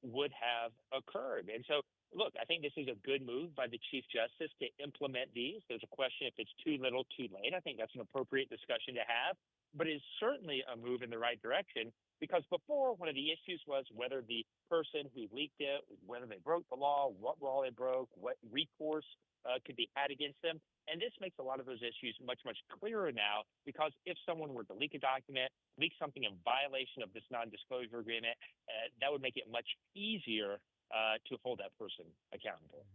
would have occurred. And so, look, I think this is a good move by the Chief Justice to implement these. There's a question if it's too little, too late. I think that's an appropriate discussion to have, but it is certainly a move in the right direction because before, one of the issues was whether the person who leaked it, whether they broke the law, what law they broke, what recourse could be had against them. And this makes a lot of those issues much, much clearer now because if someone were to leak a document, leak something in violation of this non-disclosure agreement, that would make it much easier to hold that person accountable.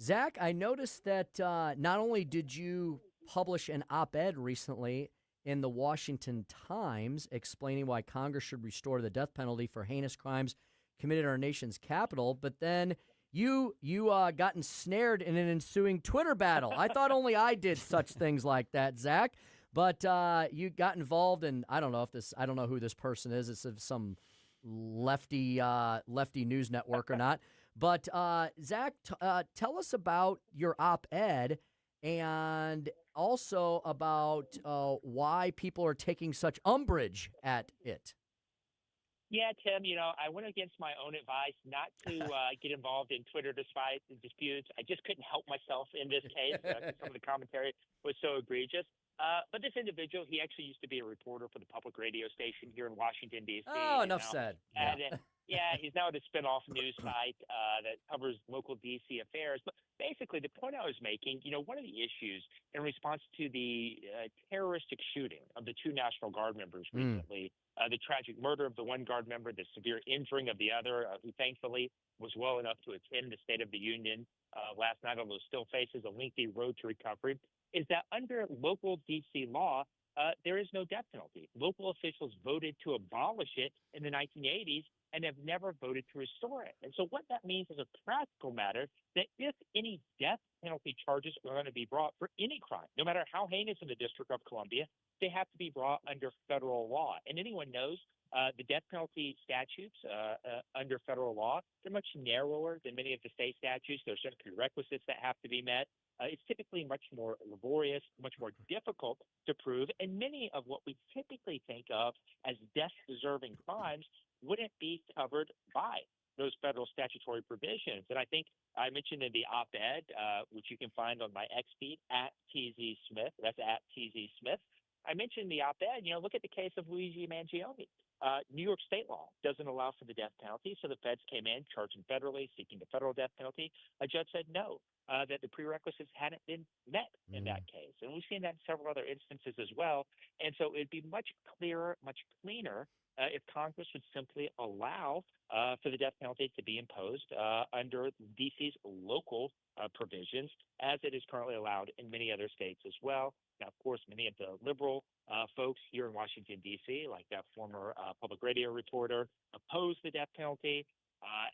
Zack, I noticed that not only did you publish an op-ed recently in the Washington Times explaining why Congress should restore the death penalty for heinous crimes committed in our nation's capital, but then you got ensnared in an ensuing Twitter battle. I thought only I did such things like that, Zack, but you got involved in, I don't know who this person is. It's some lefty news network or not. But Zack, tell us about your op-ed and also about why people are taking such umbrage at it. Yeah, Tim, I went against my own advice not to get involved in Twitter disputes. I just couldn't help myself in this case. Some of the commentary was so egregious. But this individual, he actually used to be a reporter for the public radio station here in Washington, D.C. Oh, enough said. Yeah, he's now at a spinoff news site that covers local D.C. affairs. But basically, the point I was making, one of the issues in response to the terroristic shooting of the two National Guard members recently, the tragic murder of the one Guard member, the severe injuring of the other, who thankfully was well enough to attend the State of the Union last night, although still faces a lengthy road to recovery, is that under local D.C. law, there is no death penalty. Local officials voted to abolish it in the 1980s and have never voted to restore it. And so what that means as a practical matter, that if any death penalty charges are going to be brought for any crime, no matter how heinous in the District of Columbia, they have to be brought under federal law. And anyone knows the death penalty statutes under federal law, they're much narrower than many of the state statutes. There are certain prerequisites that have to be met. It's typically much more laborious, much more difficult to prove, and many of what we typically think of as death-deserving crimes wouldn't be covered by those federal statutory provisions. And I think I mentioned in the op-ed, which you can find on my X feed, @TZSmith, that's @TZSmith, I mentioned the op-ed, look at the case of Luigi Mangione. New York state law doesn't allow for the death penalty, so the feds came in, charged him federally, seeking the federal death penalty. A judge said, no, that the prerequisites hadn't been met in that case. And we've seen that in several other instances as well. And so it'd be much clearer, much cleaner if Congress would simply allow for the death penalty to be imposed under D.C.'s local provisions, as it is currently allowed in many other states as well. Now, of course, many of the liberal folks here in Washington, D.C., like that former public radio reporter, opposed the death penalty.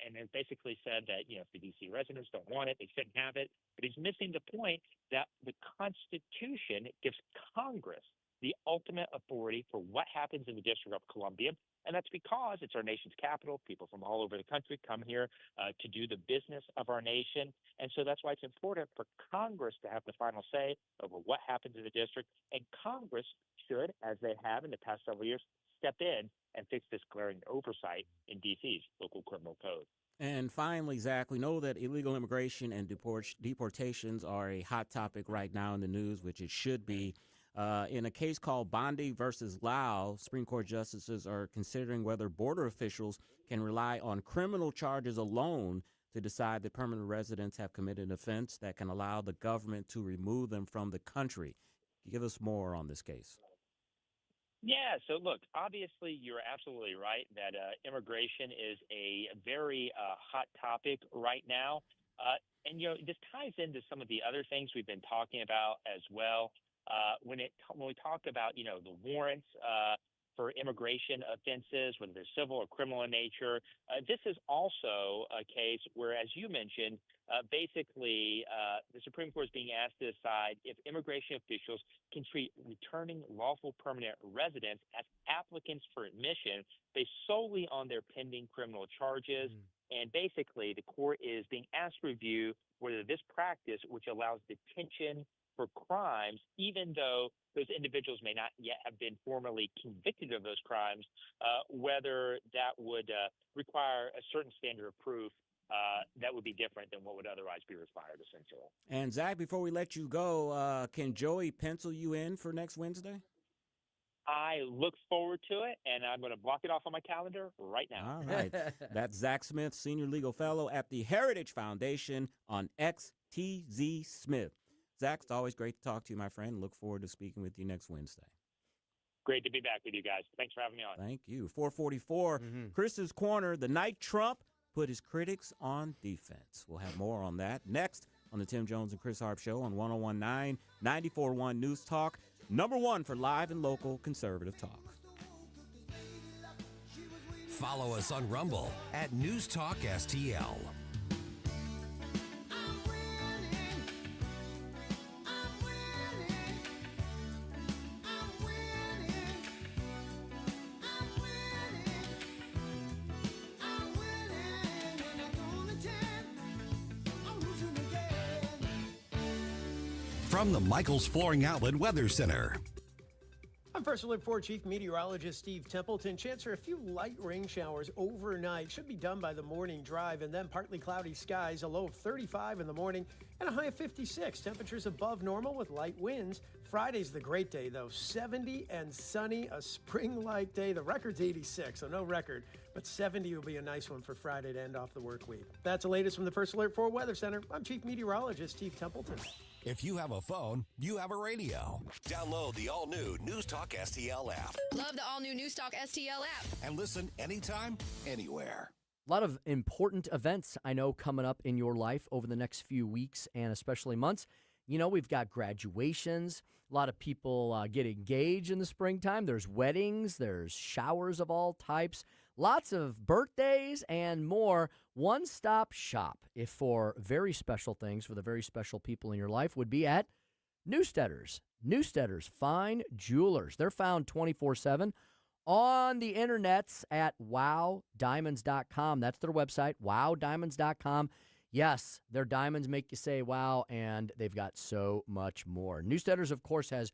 And has basically said that, if the D.C. residents don't want it, they shouldn't have it. But he's missing the point that the Constitution gives Congress the ultimate authority for what happens in the District of Columbia. And that's because it's our nation's capital. People from all over the country come here to do the business of our nation. And so that's why it's important for Congress to have the final say over what happens in the district. And Congress should, as they have in the past several years, step in and fix this glaring oversight in D.C.'s local criminal code. And finally, Zach, we know that illegal immigration and deportations are a hot topic right now in the news, which it should be. In a case called Bondi versus Lau, Supreme Court justices are considering whether border officials can rely on criminal charges alone to decide that permanent residents have committed an offense that can allow the government to remove them from the country. Give us more on this case. Yeah, so look, obviously you're absolutely right that immigration is a very hot topic right now. And, this ties into some of the other things we've been talking about as well. When we talk about, the warrants for immigration offenses, whether they're civil or criminal in nature, this is also a case where, as you mentioned, basically the Supreme Court is being asked to decide if immigration officials can treat returning lawful permanent residents as applicants for admission based solely on their pending criminal charges. And basically, the court is being asked to review whether this practice, which allows detention for crimes, even though those individuals may not yet have been formally convicted of those crimes, whether that would require a certain standard of proof that would be different than what would otherwise be required, essentially. And, Zach, before we let you go, can Joey pencil you in for next Wednesday? I look forward to it, and I'm going to block it off on my calendar right now. All right. That's Zack Smith, Senior Legal Fellow at the Heritage Foundation on XTZ Smith. Zach, it's always great to talk to you, my friend. Look forward to speaking with you next Wednesday. Great to be back with you guys. Thanks for having me on. Thank you. 444, Chris's Corner, the night Trump put his critics on defense. We'll have more on that next on the Tim Jones and Chris Arps Show on 101.9, 94.1 News Talk, #1 for live and local conservative talk. Follow us on Rumble at News Talk STL. From the Michaels Flooring Outlet Weather Center. I'm First Alert 4 Chief Meteorologist Steve Templeton. Chance for a few light rain showers overnight. Should be done by the morning drive, and then partly cloudy skies, a low of 35 in the morning and a high of 56. Temperatures above normal with light winds. Friday's the great day, though. 70 and sunny, a spring-like day. The record's 86, so no record, but 70 will be a nice one for Friday to end off the work week. That's the latest from the First Alert 4 Weather Center. I'm Chief Meteorologist Steve Templeton. If you have a phone, you have a radio. Download the all-new News Talk STL app. Love the all-new News Talk STL app. And listen anytime, anywhere. A lot of important events, I know, coming up in your life over the next few weeks and especially months. We've got graduations. A lot of people get engaged in the springtime. There's weddings. There's showers of all types. Lots of birthdays and more. One-stop shop if for very special things for the very special people in your life would be at Newsteaders. Newsteaders Fine Jewelers. They're found 24/7 on the internets at wowdiamonds.com. That's their website, wowdiamonds.com. Yes, their diamonds make you say wow, and they've got so much more. Newsteaders, of course, has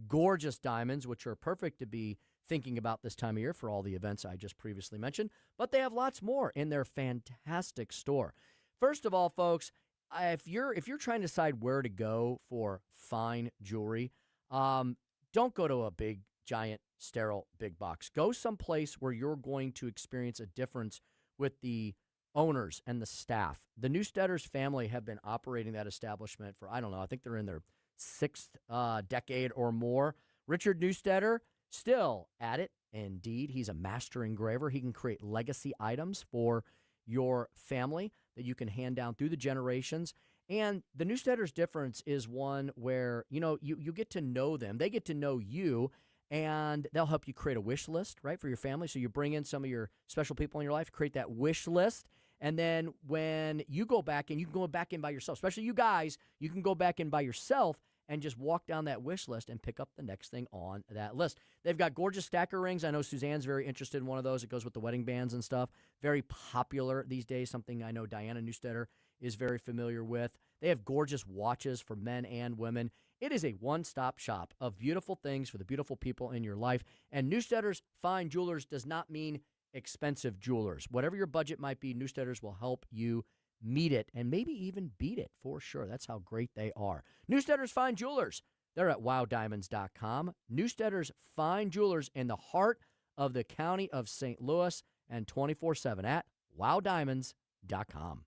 gorgeous diamonds, which are perfect to be thinking about this time of year for all the events I just previously mentioned, but they have lots more in their fantastic store. First of all, folks, if you're trying to decide where to go for fine jewelry, don't go to a big, giant, sterile, big box. Go someplace where you're going to experience a difference with the owners and the staff. The Newsteaders family have been operating that establishment for, I don't know, I think they're in their 6th decade or more. Richard Newsteader, still at it. Indeed, he's a master engraver. He can create legacy items for your family that you can hand down through the generations. And the Newsteaders' difference is one where, you get to know them. They get to know you, and they'll help you create a wish list, right, for your family. So you bring in some of your special people in your life, create that wish list. And then when you go back in, you can go back in by yourself, especially you guys, you can go back in by yourself and just walk down that wish list and pick up the next thing on that list. They've got gorgeous stacker rings. I know Suzanne's very interested in one of those. It goes with the wedding bands and stuff. Very popular these days, something I know Diana Newsteader is very familiar with. They have gorgeous watches for men and women. It is a one-stop shop of beautiful things for the beautiful people in your life. And Newsteaders Fine Jewelers does not mean expensive jewelers. Whatever your budget might be, Newsteaders will help you meet it and maybe even beat it for sure. That's how great they are. Newsteaders Fine Jewelers. They're at wowdiamonds.com. Newsteaders Fine Jewelers in the heart of the county of St. Louis and 24/7 at wowdiamonds.com.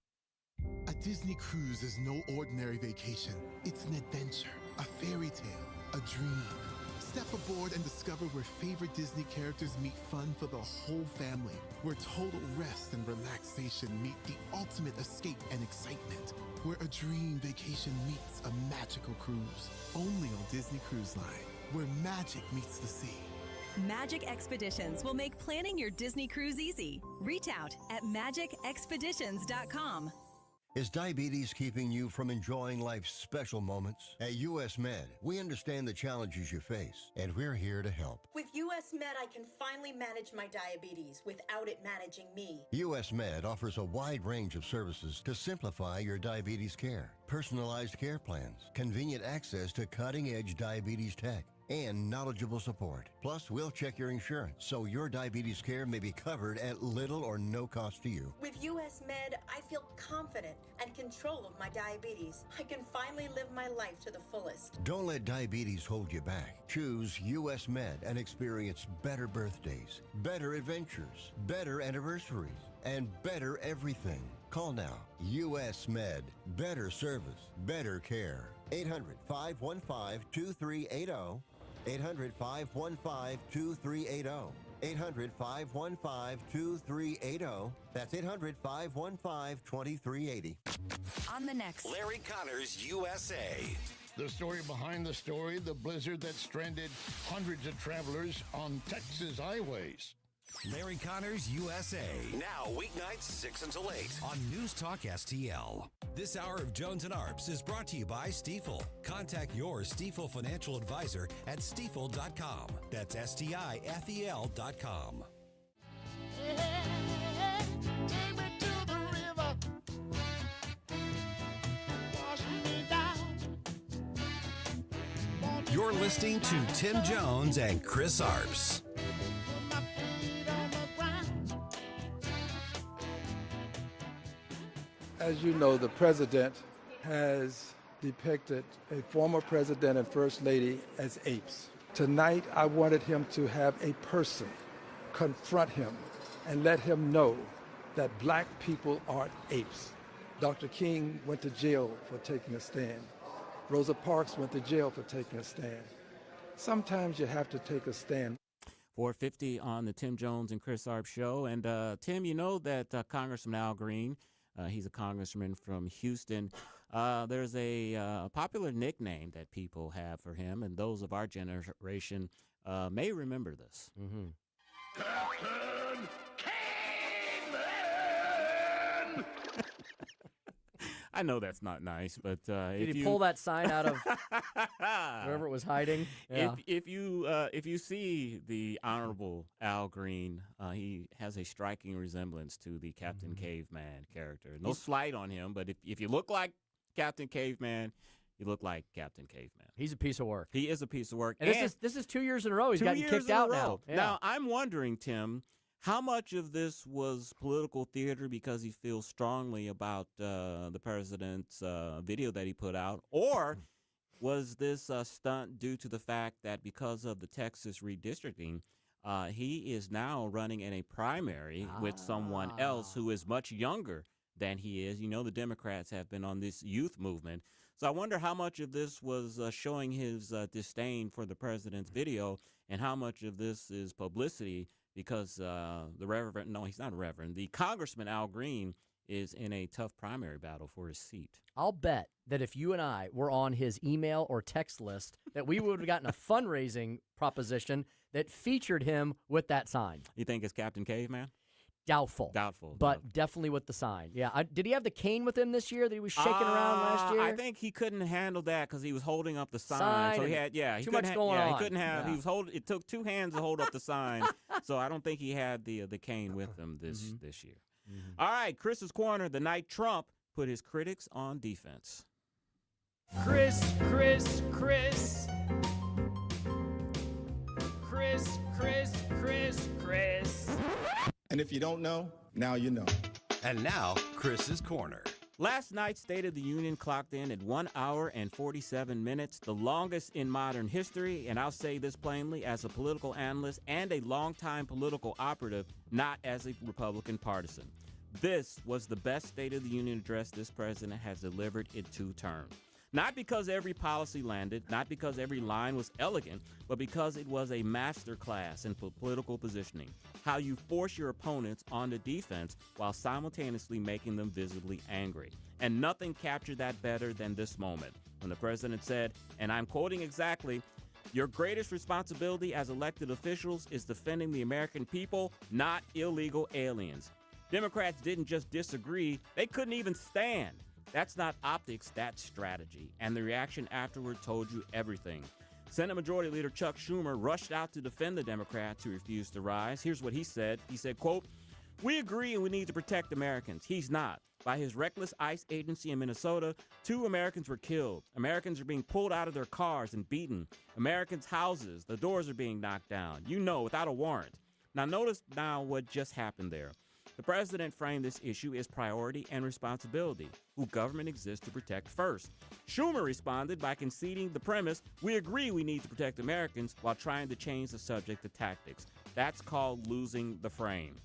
A Disney cruise is no ordinary vacation. It's an adventure, a fairy tale, a dream. Step aboard and discover where favorite Disney characters meet fun for the whole family, where total rest and relaxation meet the ultimate escape and excitement, where a dream vacation meets a magical cruise. Only on Disney Cruise Line, where magic meets the sea. Magic Expeditions will make planning your Disney cruise easy. Reach out at magicexpeditions.com. Is diabetes keeping you from enjoying life's special moments? At US Med, we understand the challenges you face, and we're here to help. With US Med, I can finally manage my diabetes without it managing me. US Med offers a wide range of services to simplify your diabetes care. Personalized care plans, convenient access to cutting-edge diabetes tech, and knowledgeable support. Plus, we'll check your insurance so your diabetes care may be covered at little or no cost to you. With US Med, I feel confident and control of my diabetes. I can finally live my life to the fullest. Don't let diabetes hold you back. Choose US Med and experience better birthdays, better adventures, better anniversaries, and better everything. Call now. US Med. Better service, better care. 800-515-2380. 800-515-2380. 800-515-2380. That's 800-515-2380. On the next Larry Connors USA. The story behind the story, the blizzard that stranded hundreds of travelers on Texas highways. Larry Connors USA. Now, weeknights 6 until 8. On News Talk STL. This hour of Jones and Arps is brought to you by Stifel. Contact your Stifel financial advisor at stifel.com. That's STIFEL.com. You're listening to Tim Jones and Chris Arps. As you know, the president has depicted a former president and first lady as apes. Tonight, I wanted him to have a person confront him and let him know that black people aren't apes. Dr. King went to jail for taking a stand. Rosa Parks went to jail for taking a stand. Sometimes you have to take a stand. 4:50 on the Tim Jones and Chris Arps show. And Tim, you know that Congressman Al Green, he's a congressman from Houston. There's a popular nickname that people have for him, and those of our generation may remember this. Captain Caveman! I know that's not nice, but did he pull that sign out of wherever it was hiding? Yeah. If you see the Honorable Al Green, he has a striking resemblance to the Captain Caveman character. No slight on him, but if you look like Captain Caveman, you look like Captain Caveman. He's a piece of work. He is a piece of work. And this is 2 years in a row. He's gotten kicked out now. Yeah. Now, I'm wondering, Tim, how much of this was political theater because he feels strongly about the president's video that he put out, or was this a stunt due to the fact that because of the Texas redistricting, He is now running in a primary with someone else who is much younger than he is. You know, the Democrats have been on this youth movement. So I wonder how much of this was showing his disdain for the president's video and how much of this is publicity because he's not a reverend. The Congressman Al Green is in a tough primary battle for his seat. I'll bet that if you and I were on his email or text list, that we would have gotten a fundraising proposition that featured him with that sign. You think it's Captain Caveman? Doubtful. But definitely with the sign. Yeah. Did he have the cane with him this year that he was shaking around last year? I think he couldn't handle that because he was holding up the sign. So he had, too much going on. He couldn't have. Yeah. He was holding. It took two hands to hold up the sign. So I don't think he had the cane with him this year. Mm-hmm. All right, Chris's Corner. The night Trump put his critics on defense. Chris. And if you don't know, now you know. And now, Chris's Corner. Last night's State of the Union clocked in at 1 hour and 47 minutes, the longest in modern history. And I'll say this plainly as a political analyst and a longtime political operative, not as a Republican partisan. This was the best State of the Union address this president has delivered in 2 terms. Not because every policy landed, not because every line was elegant, but because it was a masterclass in political positioning. How you force your opponents onto defense while simultaneously making them visibly angry. And nothing captured that better than this moment when the president said, and I'm quoting exactly, "Your greatest responsibility as elected officials is defending the American people, not illegal aliens." Democrats didn't just disagree, they couldn't even stand. That's not optics, that's strategy. And the reaction afterward told you everything. Senate Majority Leader Chuck Schumer rushed out to defend the Democrats who refused to rise. Here's what he said. He said, quote, "We agree and we need to protect Americans." He's not. By his reckless ICE agency in Minnesota, 2 Americans were killed. Americans are being pulled out of their cars and beaten. Americans' houses, the doors are being knocked down. You know, without a warrant. Now notice now what just happened there. The president framed this issue as priority and responsibility, who government exists to protect first. Schumer responded by conceding the premise, "We agree we need to protect Americans," while trying to change the subject to tactics. That's called losing the frame.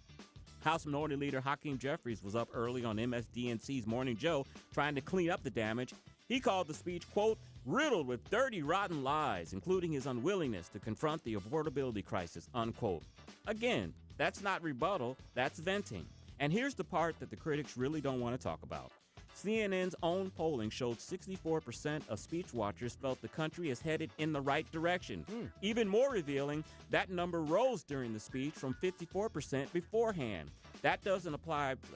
House Minority Leader Hakeem Jeffries was up early on MSDNC's Morning Joe trying to clean up the damage. He called the speech, quote, "riddled with dirty, rotten lies, including his unwillingness to confront the affordability crisis," unquote. Again, that's not rebuttal, that's venting. And here's the part that the critics really don't want to talk about. CNN's own polling showed 64% of speech watchers felt the country is headed in the right direction. Even more revealing, that number rose during the speech from 54% beforehand. That doesn't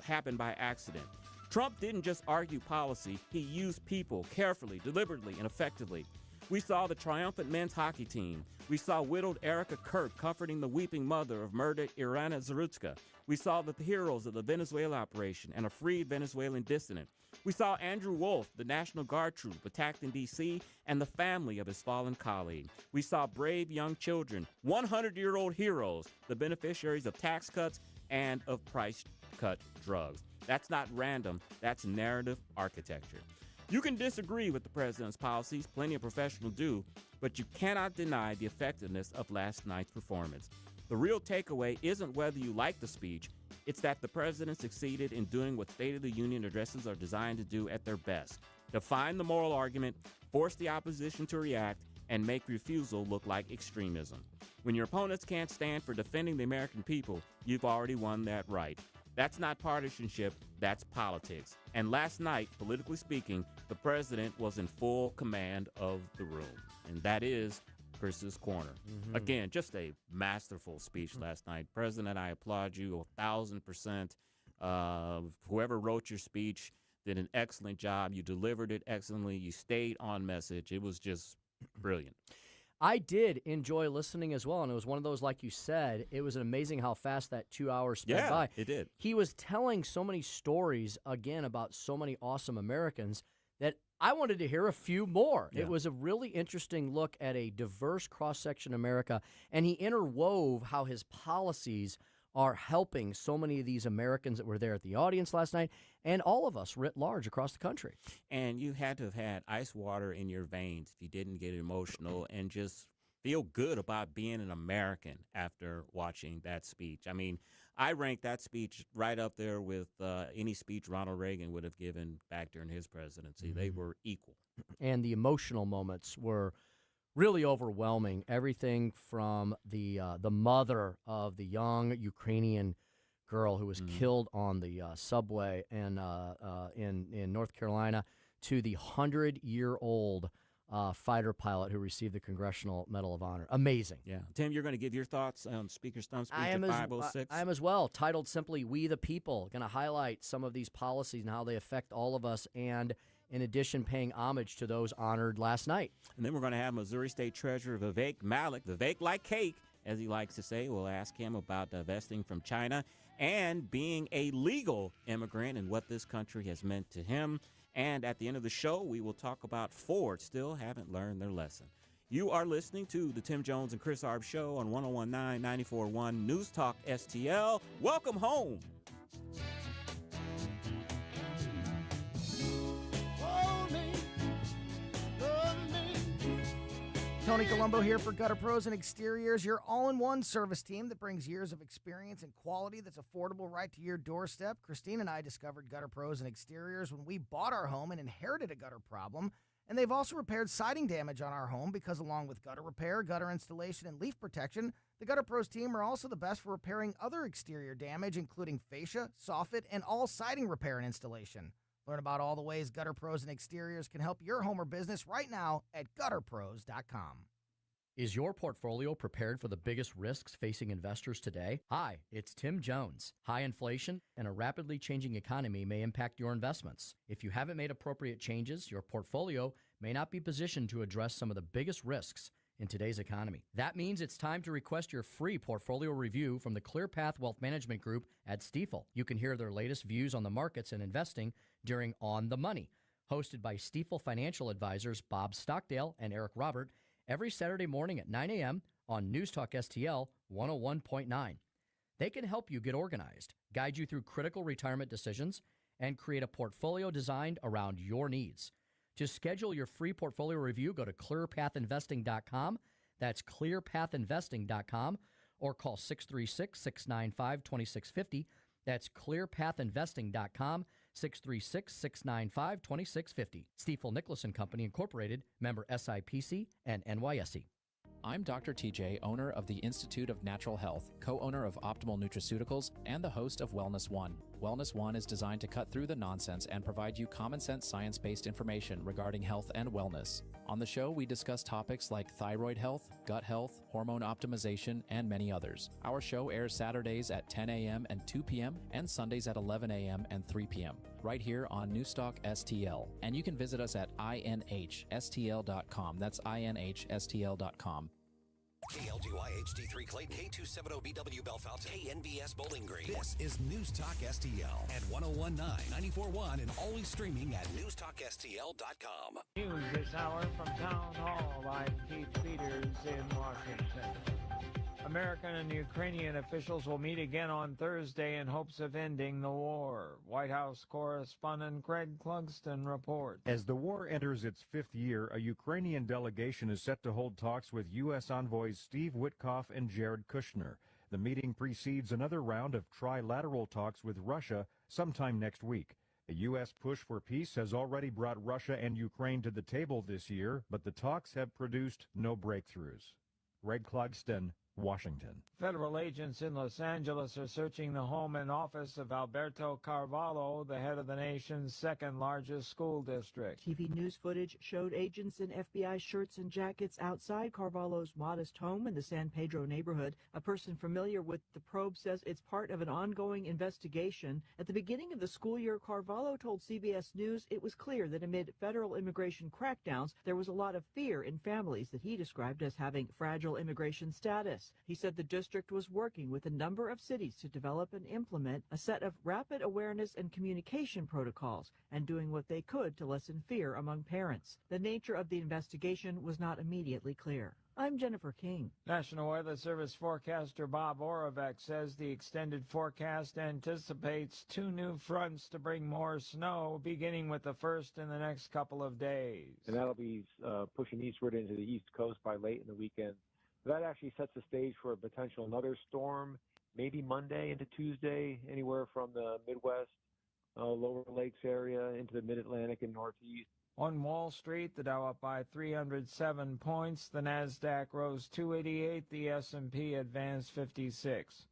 happen by accident. Trump didn't just argue policy, he used people carefully, deliberately, and effectively. We saw the triumphant men's hockey team. We saw widowed Erica Kirk comforting the weeping mother of murdered Irina Zarutska. We saw the heroes of the Venezuela operation and a freed Venezuelan dissident. We saw Andrew Wolf, the National Guard troop, attacked in D.C., and the family of his fallen colleague. We saw brave young children, 100-year-old heroes, the beneficiaries of tax cuts and of price-cut drugs. That's not random. That's narrative architecture. You can disagree with the president's policies, plenty of professionals do, but you cannot deny the effectiveness of last night's performance. The real takeaway isn't whether you like the speech, it's that the president succeeded in doing what State of the Union addresses are designed to do at their best. Define the moral argument, force the opposition to react, and make refusal look like extremism. When your opponents can't stand for defending the American people, you've already won that right. That's not partisanship, that's politics. And last night, politically speaking, the president was in full command of the room. And that is Chris's Corner. Again, just a masterful speech last night. President, I applaud you 1,000%. Whoever wrote your speech did an excellent job. You delivered it excellently. You stayed on message. It was just brilliant. I did enjoy listening as well, and it was one of those, like you said, it was amazing how fast that 2 hours sped by. It did. He was telling so many stories, again, about so many awesome Americans that I wanted to hear a few more. Yeah. It was a really interesting look at a diverse cross-section of America, and he interwove how his policies are helping so many of these Americans that were there at the audience last night and all of us writ large across the country. And you had to have had ice water in your veins if you didn't get emotional and just feel good about being an American after watching that speech. I mean, I rank that speech right up there with any speech Ronald Reagan would have given back during his presidency. They were equal. And the emotional moments were really overwhelming. Everything from the mother of the young Ukrainian girl who was killed on the subway in North Carolina to the 100-year-old fighter pilot who received the Congressional Medal of Honor. Amazing. Yeah. Tim, you're going to give your thoughts on Speaker's Thumb Speech I am at 5:06? I am as well. Titled simply, We the People. Going to highlight some of these policies and how they affect all of us, and in addition, paying homage to those honored last night. And then we're going to have Missouri State Treasurer Vivek Malek, Vivek like cake, as he likes to say. We'll ask him about divesting from China and being a legal immigrant and what this country has meant to him. And at the end of the show, we will talk about Ford still haven't learned their lesson. You are listening to the Tim Jones and Chris Arps Show on 101.9, 94.1 News Talk STL. Welcome home. Tony Colombo here for Gutter Pros and Exteriors, your all-in-one service team that brings years of experience and quality that's affordable right to your doorstep. Christine and I discovered Gutter Pros and Exteriors when we bought our home and inherited a gutter problem. And they've also repaired siding damage on our home because along with gutter repair, gutter installation, and leaf protection, the Gutter Pros team are also the best for repairing other exterior damage, including fascia, soffit, and all siding repair and installation. Learn about all the ways Gutter Pros and Exteriors can help your home or business right now at gutterpros.com. Is your portfolio prepared for the biggest risks facing investors today? Hi, it's Tim Jones. High inflation and a rapidly changing economy may impact your investments. If you haven't made appropriate changes, your portfolio may not be positioned to address some of the biggest risks in today's economy. That means it's time to request your free portfolio review from the ClearPath Wealth Management Group at Stifel. You can hear their latest views on the markets and investing during On the Money, hosted by Stifel financial advisors Bob Stockdale and Eric Robert, every Saturday morning at 9 a.m. on News Talk STL 101.9. They can help you get organized, guide you through critical retirement decisions, and create a portfolio designed around your needs. To schedule your free portfolio review, go to clearpathinvesting.com. That's clearpathinvesting.com, or call 636-695-2650. That's clearpathinvesting.com, 636-695-2650. Stifel Nicholas & Company Incorporated, member SIPC and NYSE. I'm Dr. TJ, owner of the Institute of Natural Health, co-owner of Optimal Nutraceuticals, and the host of Wellness One. Wellness One is designed to cut through the nonsense and provide you common sense science-based information regarding health and wellness. On the show, we discuss topics like thyroid health, gut health, hormone optimization, and many others. Our show airs Saturdays at 10 a.m. and 2 p.m. and Sundays at 11 a.m. and 3 p.m. right here on Newstalk STL. And you can visit us at inhstl.com. That's inhstl.com. KLGY HD3 Clayton, K270BW Belfast, KNBS Bowling Green. This is News Talk STL at 101.9, 94.1, and always streaming at newstalkstl.com. News this hour from Town Hall. I'm Keith Peters in Washington. American and Ukrainian officials will meet again on Thursday in hopes of ending the war. White House correspondent Craig Clugston reports. As the war enters its fifth year, a Ukrainian delegation is set to hold talks with U.S. envoys Steve Witkoff and Jared Kushner. The meeting precedes another round of trilateral talks with Russia sometime next week. The U.S. push for peace has already brought Russia and Ukraine to the table this year, but the talks have produced no breakthroughs. Greg Clugston, Washington. Federal agents in Los Angeles are searching the home and office of Alberto Carvalho, the head of the nation's second largest school district. TV news footage showed agents in FBI shirts and jackets outside Carvalho's modest home in the San Pedro neighborhood. A person familiar with the probe says it's part of an ongoing investigation. At the beginning of the school year, Carvalho told CBS News it was clear that amid federal immigration crackdowns, there was a lot of fear in families that he described as having fragile immigration status. He said the district was working with a number of cities to develop and implement a set of rapid awareness and communication protocols and doing what they could to lessen fear among parents. The nature of the investigation was not immediately clear. I'm Jennifer King. National Weather Service forecaster Bob Oravec says the extended forecast anticipates 2 new fronts to bring more snow, beginning with the first in the next couple of days. And that'll be pushing eastward into the East Coast by late in the weekend. That actually sets the stage for a potential another storm, maybe Monday into Tuesday, anywhere from the Midwest, lower lakes area into the mid-Atlantic and Northeast. On Wall Street, the Dow up by 307 points, the Nasdaq rose 288, the S&P advanced 56.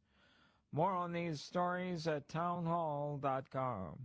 More on these stories at townhall.com.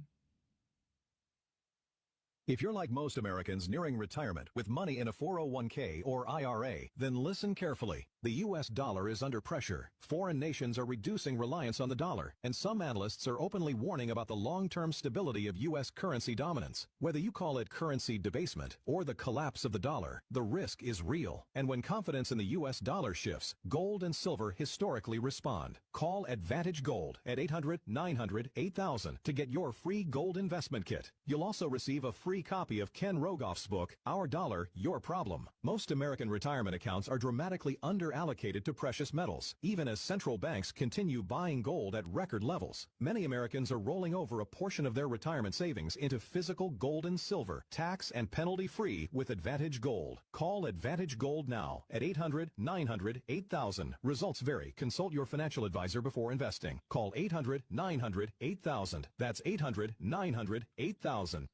If you're like most Americans nearing retirement with money in a 401k or IRA, then listen carefully. The U.S. dollar is under pressure. Foreign nations are reducing reliance on the dollar, and some analysts are openly warning about the long-term stability of U.S. currency dominance. Whether you call it currency debasement or the collapse of the dollar, the risk is real. And when confidence in the U.S. dollar shifts, gold and silver historically respond. Call Advantage Gold at 800-900-8000 to get your free gold investment kit. You'll also receive a free copy of Ken Rogoff's book, Our Dollar, Your Problem. Most American retirement accounts are dramatically underallocated to precious metals, even as central banks continue buying gold at record levels. Many Americans are rolling over a portion of their retirement savings into physical gold and silver, tax and penalty-free with Advantage Gold. Call Advantage Gold now at 800-900-8000. Results vary. Consult your financial advisor before investing. Call 800-900-8000. That's 800-900-8000.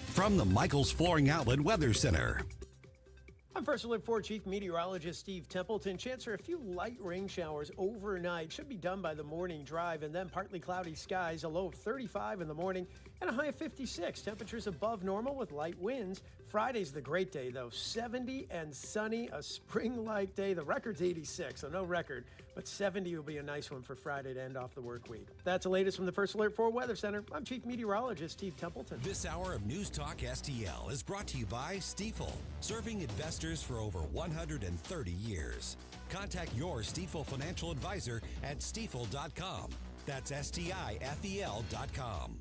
From the Michaels Flooring Outlet Weather Center. I'm First Alert 4 Chief Meteorologist Steve Templeton. Chance for a few light rain showers overnight. Should be done by the morning drive, and then partly cloudy skies, a low of 35 in the morning and a high of 56. Temperatures above normal with light winds. Friday's the great day, though. 70 and sunny, a spring-like day. The record's 86, so no record, but 70 will be a nice one for Friday to end off the work week. That's the latest from the First Alert 4 Weather Center. I'm Chief Meteorologist Steve Templeton. This hour of News Talk STL is brought to you by Stifel, serving investors for over 130 years. Contact your Stifel financial advisor at stifel.com. That's STIFEL.com.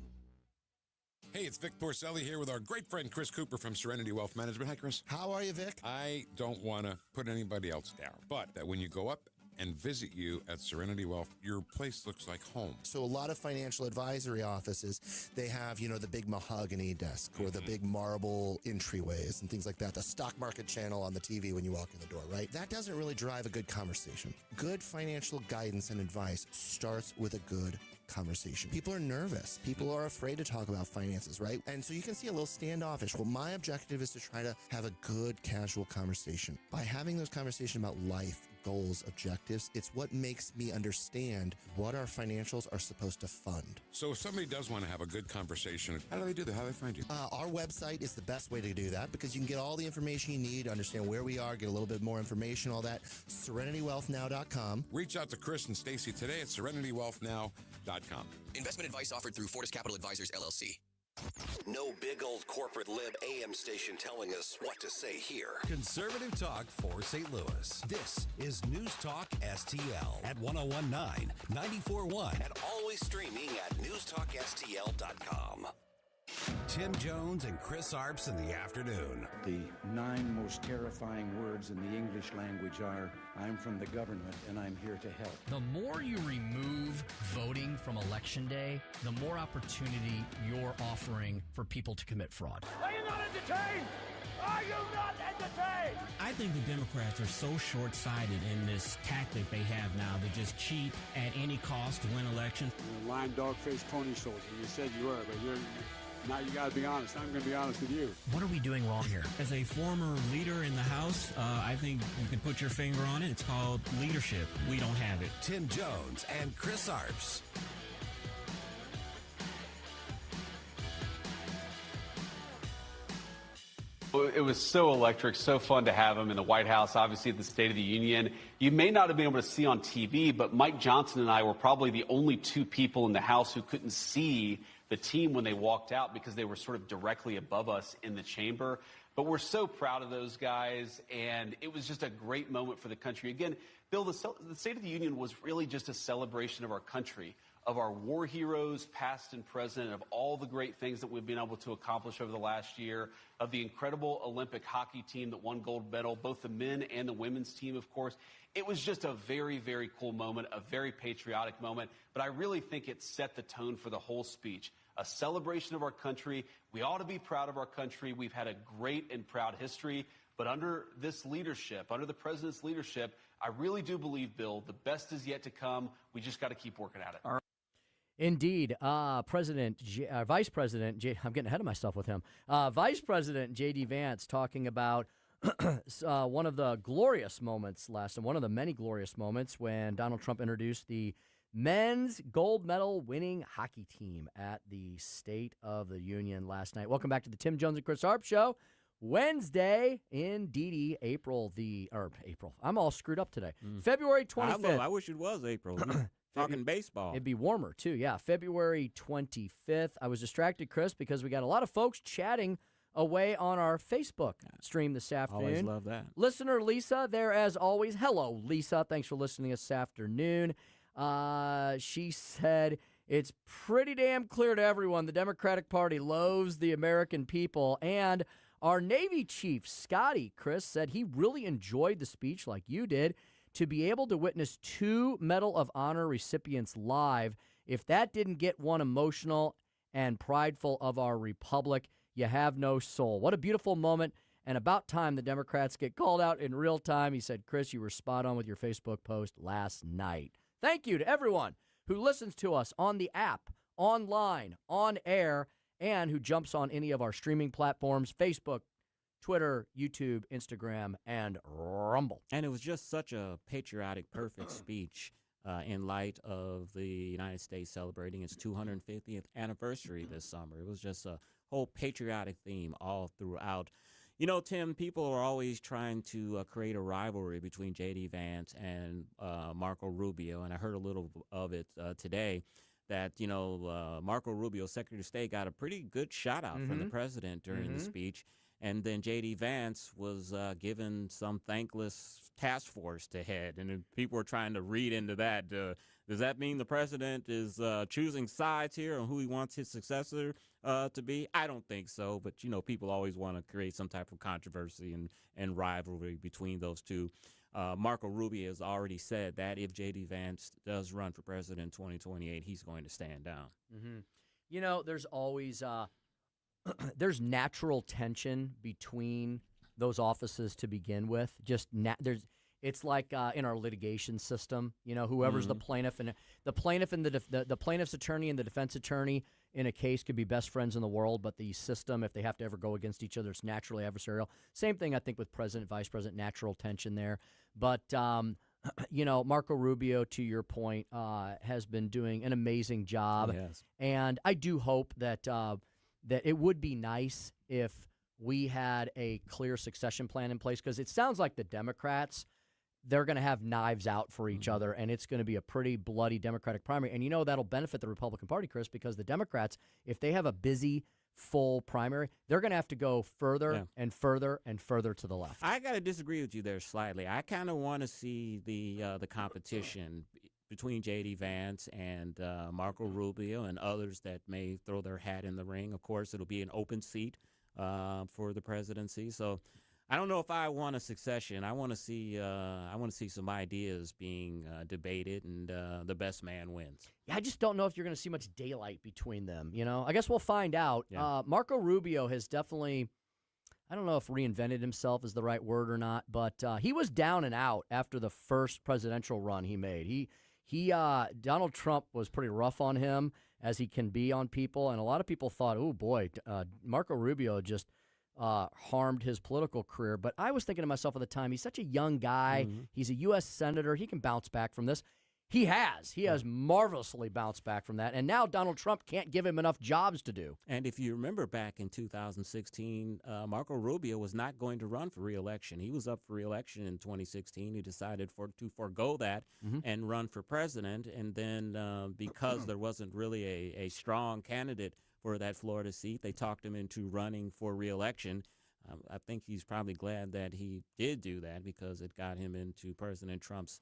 Hey, it's Vic Porcelli here with our great friend Chris Cooper from Serenity Wealth Management. Hi, Chris. How are you, Vic? I don't want to put anybody else down, but that when you go up and visit you at Serenity Wealth, your place looks like home. So a lot of financial advisory offices, they have, the big mahogany desk or the big marble entryways and things like that, the stock market channel on the TV when you walk in the door, right? That doesn't really drive a good conversation. Good financial guidance and advice starts with a good conversation. People are nervous. People are afraid to talk about finances, right? And so you can see a little standoffish. Well, my objective is to try to have a good, casual conversation. By having those conversations about life, goals, objectives, it's what makes me understand what our financials are supposed to fund. So if somebody does want to have a good conversation, how do they do that? How do they find you? Our website is the best way to do that because you can get all the information you need, understand where we are, get a little bit more information, all that. SerenityWealthNow.com. Reach out to Chris and Stacy today at SerenityWealthNow.com. Investment advice offered through Fortis Capital Advisors, LLC. No big old corporate lib AM station telling us what to say here. Conservative talk for St. Louis. This is News Talk STL at 1019, 94.1, and always streaming at newstalkstl.com. Tim Jones and Chris Arps in the afternoon. The 9 most terrifying words in the English language are, I'm from the government and I'm here to help. The more you remove voting from Election Day, the more opportunity you're offering for people to commit fraud. Are you not entertained? Are you not entertained? I think the Democrats are so short-sighted in this tactic they have now to just cheat at any cost to win elections. You're a lying dog-faced pony soldier. You said you were, but now you got to be honest. I'm going to be honest with you. What are we doing wrong here? As a former leader in the House, I think you can put your finger on it. It's called leadership. We don't have it. Tim Jones and Chris Arps. It was so electric, so fun to have him in the White House, obviously at the State of the Union. You may not have been able to see on TV, but Mike Johnson and I were probably the only two people in the House who couldn't see the team when they walked out because they were sort of directly above us in the chamber. But we're so proud of those guys, and it was just a great moment for the country. Again, Bill, the State of the Union was really just a celebration of our country, of our war heroes, past and present, of all the great things that we've been able to accomplish over the last year, of the incredible Olympic hockey team that won gold medal, both the men and the women's team, of course. It was just a very, very cool moment, a very patriotic moment, but I really think it set the tone for the whole speech. A celebration of our country. We ought to be proud of our country. We've had a great and proud history, But under this leadership, under the president's leadership, I really do believe, Bill, the best is yet to come. We just got to keep working at it. Indeed. Vice President, I'm getting ahead of myself with him. Vice President J.D. Vance talking about one of the glorious moments one of the many glorious moments when Donald Trump introduced the men's gold medal winning hockey team at the State of the Union last night. Welcome back to the Tim Jones and Chris Arps Show. Wednesday, indeedy, April. I'm all screwed up today. February 25th. I wish it was April. Talking baseball. It'd be warmer, too. Yeah, February 25th. I was distracted, Chris, because we got a lot of folks chatting away on our Facebook stream this afternoon. Always love that. Listener Lisa there as always. Hello, Lisa. Thanks for listening this afternoon. She said, it's pretty damn clear to everyone the Democratic Party loathes the American people. And our Navy chief, Scotty, Chris, said he really enjoyed the speech like you did. To be able to witness 2 Medal of Honor recipients live, if that didn't get one emotional and prideful of our republic, you have no soul. What a beautiful moment, and about time the Democrats get called out in real time. He said, Chris, you were spot on with your Facebook post last night. Thank you to everyone who listens to us on the app, online, on air, and who jumps on any of our streaming platforms, Facebook, Twitter, YouTube, Instagram, and Rumble. And it was just such a patriotic, perfect speech in light of the United States celebrating its 250th anniversary this summer. It was just a whole patriotic theme all throughout. You know, Tim, people are always trying to create a rivalry between J.D. Vance and Marco Rubio, and I heard a little of it today. That, Marco Rubio, Secretary of State, got a pretty good shout out from the president during the speech. And then J.D. Vance was given some thankless task force to head. And people were trying to read into that. Does that mean the president is choosing sides here on who he wants his successor to be? I don't think so. But, people always want to create some type of controversy and rivalry between those two. Marco Rubio has already said that if J.D. Vance does run for president in 2028, he's going to stand down. Mm-hmm. There's always there's natural tension between those offices to begin with. It's like in our litigation system. Whoever's the plaintiff and the plaintiff's attorney and the defense attorney in a case could be best friends in the world, but the system, if they have to ever go against each other, it's naturally adversarial. Same thing, I think, with president, vice president, natural tension there. But Marco Rubio, to your point, has been doing an amazing job, and I do hope that it would be nice if we had a clear succession plan in place, because it sounds like the Democrats, they're going to have knives out for each other, and it's going to be a pretty bloody Democratic primary. And that'll benefit the Republican Party, Chris, because the Democrats, if they have a busy, full primary, they're going to have to go further and further and further to the left. I got to disagree with you there slightly. I kind of want to see the competition between J.D. Vance and Marco Rubio and others that may throw their hat in the ring. Of course, it'll be an open seat for the presidency. So I don't know if I want a succession. I want to see some ideas being debated, and the best man wins. Yeah, I just don't know if you're going to see much daylight between them. I guess we'll find out. Yeah. Marco Rubio has definitely, I don't know if reinvented himself is the right word or not, but he was down and out after the first presidential run he made. Donald Trump was pretty rough on him, as he can be on people, and a lot of people thought, oh boy, Marco Rubio just harmed his political career. But I was thinking to myself at the time, he's such a young guy. Mm-hmm. He's a U.S. senator. He can bounce back from this. He has marvelously bounced back from that. And now Donald Trump can't give him enough jobs to do. And if you remember back in 2016, Marco Rubio was not going to run for re-election. He was up for re-election in 2016. He decided to forego that and run for president. And then because there wasn't really a strong candidate for that Florida seat, they talked him into running for re-election. I think he's probably glad that he did do that, because it got him into President Trump's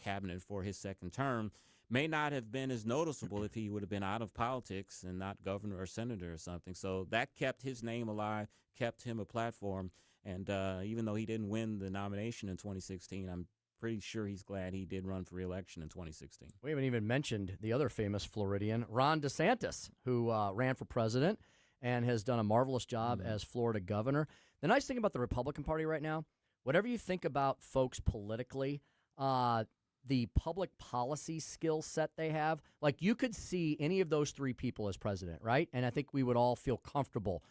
cabinet for his second term. May not have been as noticeable if he would have been out of politics and not governor or senator or something. So that kept his name alive, kept him a platform. And even though he didn't win the nomination in 2016, I'm pretty sure he's glad he did run for re-election in 2016. We haven't even mentioned the other famous Floridian, Ron DeSantis, who ran for president and has done a marvelous job as Florida governor. The nice thing about the Republican Party right now, whatever you think about folks politically, the public policy skill set they have, like you could see any of those three people as president, right? And I think we would all feel comfortable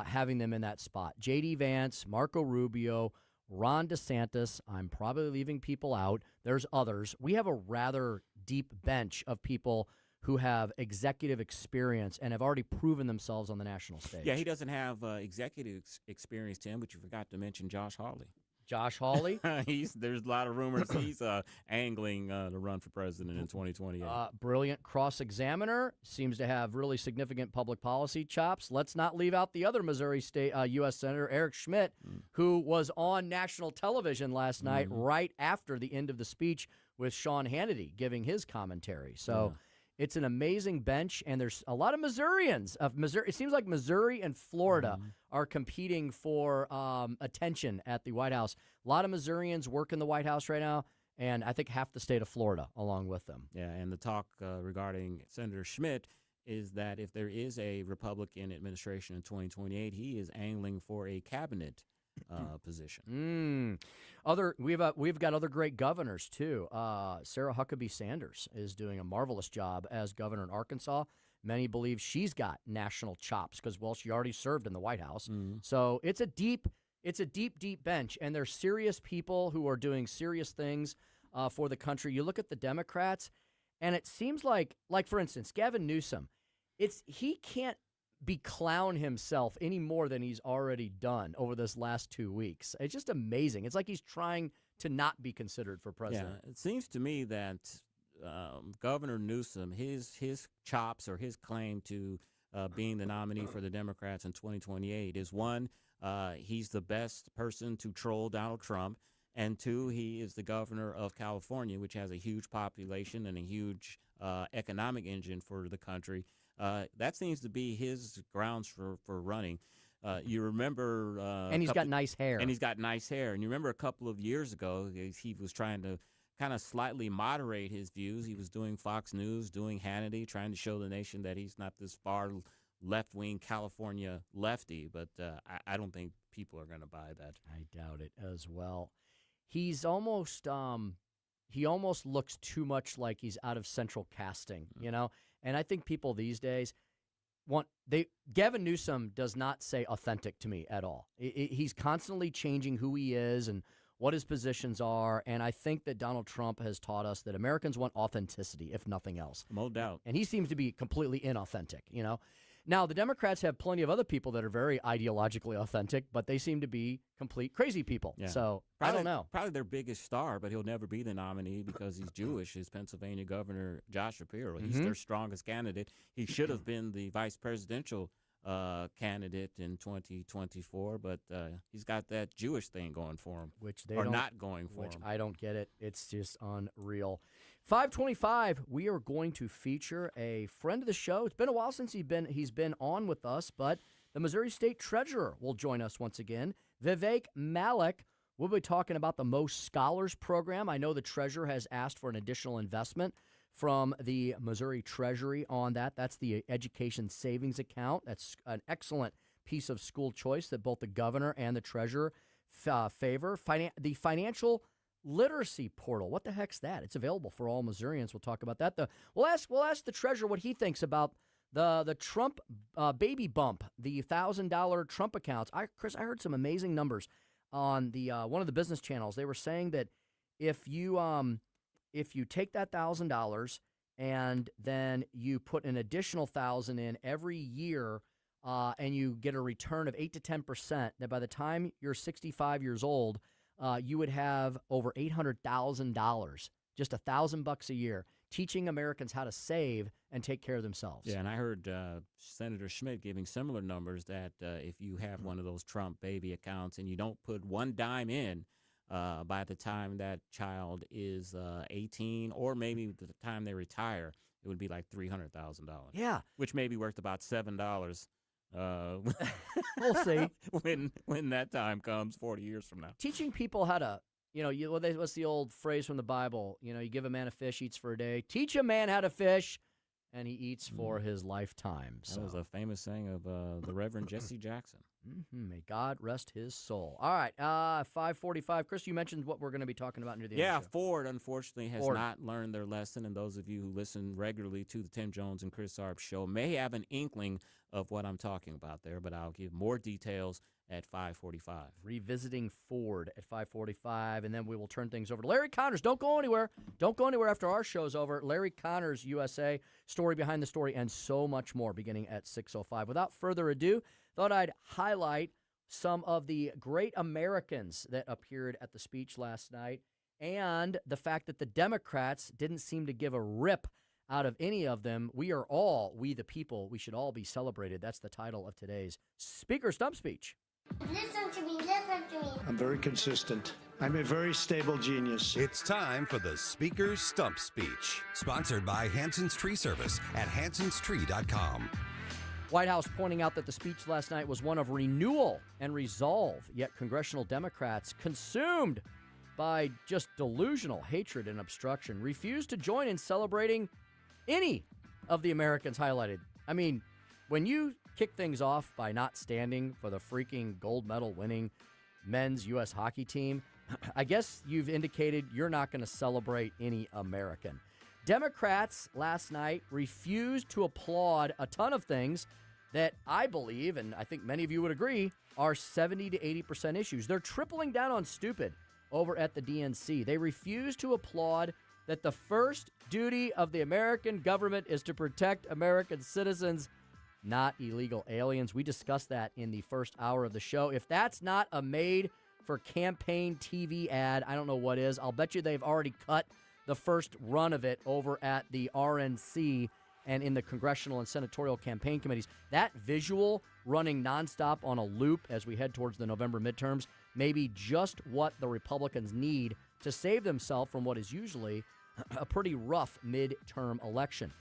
having them in that spot. J.D. Vance, Marco Rubio, Ron DeSantis. I'm probably leaving people out. There's others. We have a rather deep bench of people who have executive experience and have already proven themselves on the national stage. Yeah, he doesn't have executive experience, Tim, but you forgot to mention Josh Hawley. Josh Hawley? There's a lot of rumors he's angling to run for president in 2028. Brilliant cross-examiner, seems to have really significant public policy chops. Let's not leave out the other Missouri State U.S. Senator, Eric Schmidt, who was on national television last night right after the end of the speech with Sean Hannity giving his commentary. So it's an amazing bench, and there's a lot of Missourians. It seems like Missouri and Florida are competing for attention at the White House. A lot of Missourians work in the White House right now, and I think half the state of Florida along with them. Yeah, and the talk regarding Senator Schmidt is that if there is a Republican administration in 2028, he is angling for a cabinet position. We've got other great governors too. Sarah Huckabee Sanders is doing a marvelous job as governor in Arkansas. Many believe she's got national chops because, well, she already served in the White House. So it's a deep bench, and they're serious people who are doing serious things for the country. You look at the Democrats, and it seems like for instance, Gavin Newsom. He can't be clown himself any more than he's already done over this last 2 weeks. It's just amazing. It's like he's trying to not be considered for president. Yeah, it seems to me that Governor Newsom, his chops or his claim to being the nominee for the Democrats in 2028 is one, he's the best person to troll Donald Trump, and two, he is the governor of California, which has a huge population and a huge economic engine for the country. That seems to be his grounds for running. You remember... and he's got nice hair. And he's got nice hair. And you remember a couple of years ago, he was trying to kind of slightly moderate his views. He was doing Fox News, doing Hannity, trying to show the nation that he's not this far left-wing California lefty. But I don't think people are going to buy that. I doubt it as well. He's almost... he almost looks too much like he's out of central casting, you know? And I think people these days Gavin Newsom does not say authentic to me at all. He's constantly changing who he is and what his positions are. And I think that Donald Trump has taught us that Americans want authenticity, if nothing else. No doubt. And he seems to be completely inauthentic, you know? Now, the Democrats have plenty of other people that are very ideologically authentic, but they seem to be complete crazy people. Yeah. So, probably, I don't know. Probably their biggest star, but he'll never be the nominee because he's Jewish, is Pennsylvania Governor Josh Shapiro. He's their strongest candidate. He should have been the vice presidential candidate in 2024, but he's got that Jewish thing going for him, which they not going for him. I don't get it. It's just unreal. 525, we are going to feature a friend of the show. It's been a while since he's been on with us, but the Missouri State Treasurer will join us once again. Vivek Malek. We'll be talking about the Most Scholars program. I know the Treasurer has asked for an additional investment from the Missouri Treasury on that. That's the Education Savings Account. That's an excellent piece of school choice that both the governor and the treasurer favor. The Financial Literacy Portal. What the heck's that? It's available for all Missourians. We'll talk about that. We'll ask the treasurer what he thinks about the Trump baby bump, the $1,000 Trump accounts. Chris, I heard some amazing numbers on the one of the business channels. They were saying that if you take that $1,000 and then you put an additional $1,000 in every year, and you get a return of 8 to 10%, that by the time you're 65 years old, you would have over $800,000, just $1,000 a year, teaching Americans how to save and take care of themselves. Yeah, and I heard Senator Schmidt giving similar numbers that if you have one of those Trump baby accounts and you don't put one dime in, by the time that child is 18 or maybe the time they retire, it would be like $300,000. Yeah. Which may be worth about $7. We'll see. When that time comes 40 years from now. Teaching people how to, what's the old phrase from the Bible? You give a man a fish, eats for a day. Teach a man how to fish, and he eats for his lifetime. That was a famous saying of the Reverend Jesse Jackson. May God rest his soul. All right, 5:45. Chris, you mentioned what we're going to be talking about near the end of the show. Ford, unfortunately, has Ford. not learned their lesson, and those of you who listen regularly to the Tim Jones and Chris Arps show may have an inkling of what I'm talking about there, but I'll give more details at 5:45. Revisiting Ford at 5:45, and then we will turn things over to Larry Connors. Don't go anywhere. Don't go anywhere after our show's over. Larry Connors, USA, story behind the story, and so much more beginning at 6:05. Without further ado, thought I'd highlight some of the great Americans that appeared at the speech last night and the fact that the Democrats didn't seem to give a rip out of any of them. We the people, we should all be celebrated. That's the title of today's Speaker Stump Speech. Listen to me, listen to me. I'm very consistent. I'm a very stable genius. It's time for the Speaker's Stump Speech, sponsored by Hanson's Tree Service at hansonstree.com. White House pointing out that the speech last night was one of renewal and resolve, yet congressional Democrats, consumed by just delusional hatred and obstruction, refused to join in celebrating any of the Americans highlighted. I mean, when you kick things off by not standing for the freaking gold medal winning men's U.S. hockey team, I guess you've indicated you're not going to celebrate any American. Democrats last night refused to applaud a ton of things that I believe, and I think many of you would agree, are 70 to 80% issues. They're tripling down on stupid over at the DNC. They refuse to applaud that the first duty of the American government is to protect American citizens, not illegal aliens. We discussed that in the first hour of the show. If that's not a made-for-campaign TV ad, I don't know what is. I'll bet you they've already cut the first run of it over at the RNC and in the congressional and senatorial campaign committees. That visual running nonstop on a loop as we head towards the November midterms may be just what the Republicans need to save themselves from what is usually a pretty rough midterm election.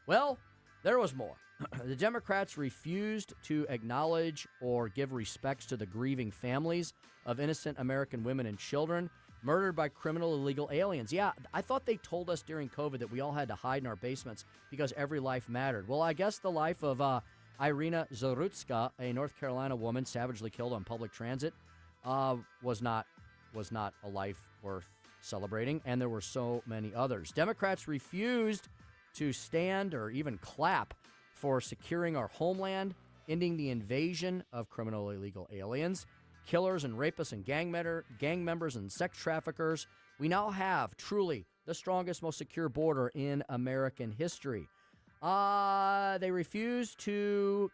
Well, there was more. The Democrats refused to acknowledge or give respects to the grieving families of innocent American women and children murdered by criminal illegal aliens. Yeah, I thought they told us during COVID that we all had to hide in our basements because every life mattered. Well, I guess the life of Irina Zarutska, a North Carolina woman savagely killed on public transit, was not a life worth celebrating, and there were so many others. Democrats refused to stand or even clap for securing our homeland, ending the invasion of criminal illegal aliens, killers and rapists and gang members and sex traffickers. We now have truly the strongest, most secure border in American history. They refuse to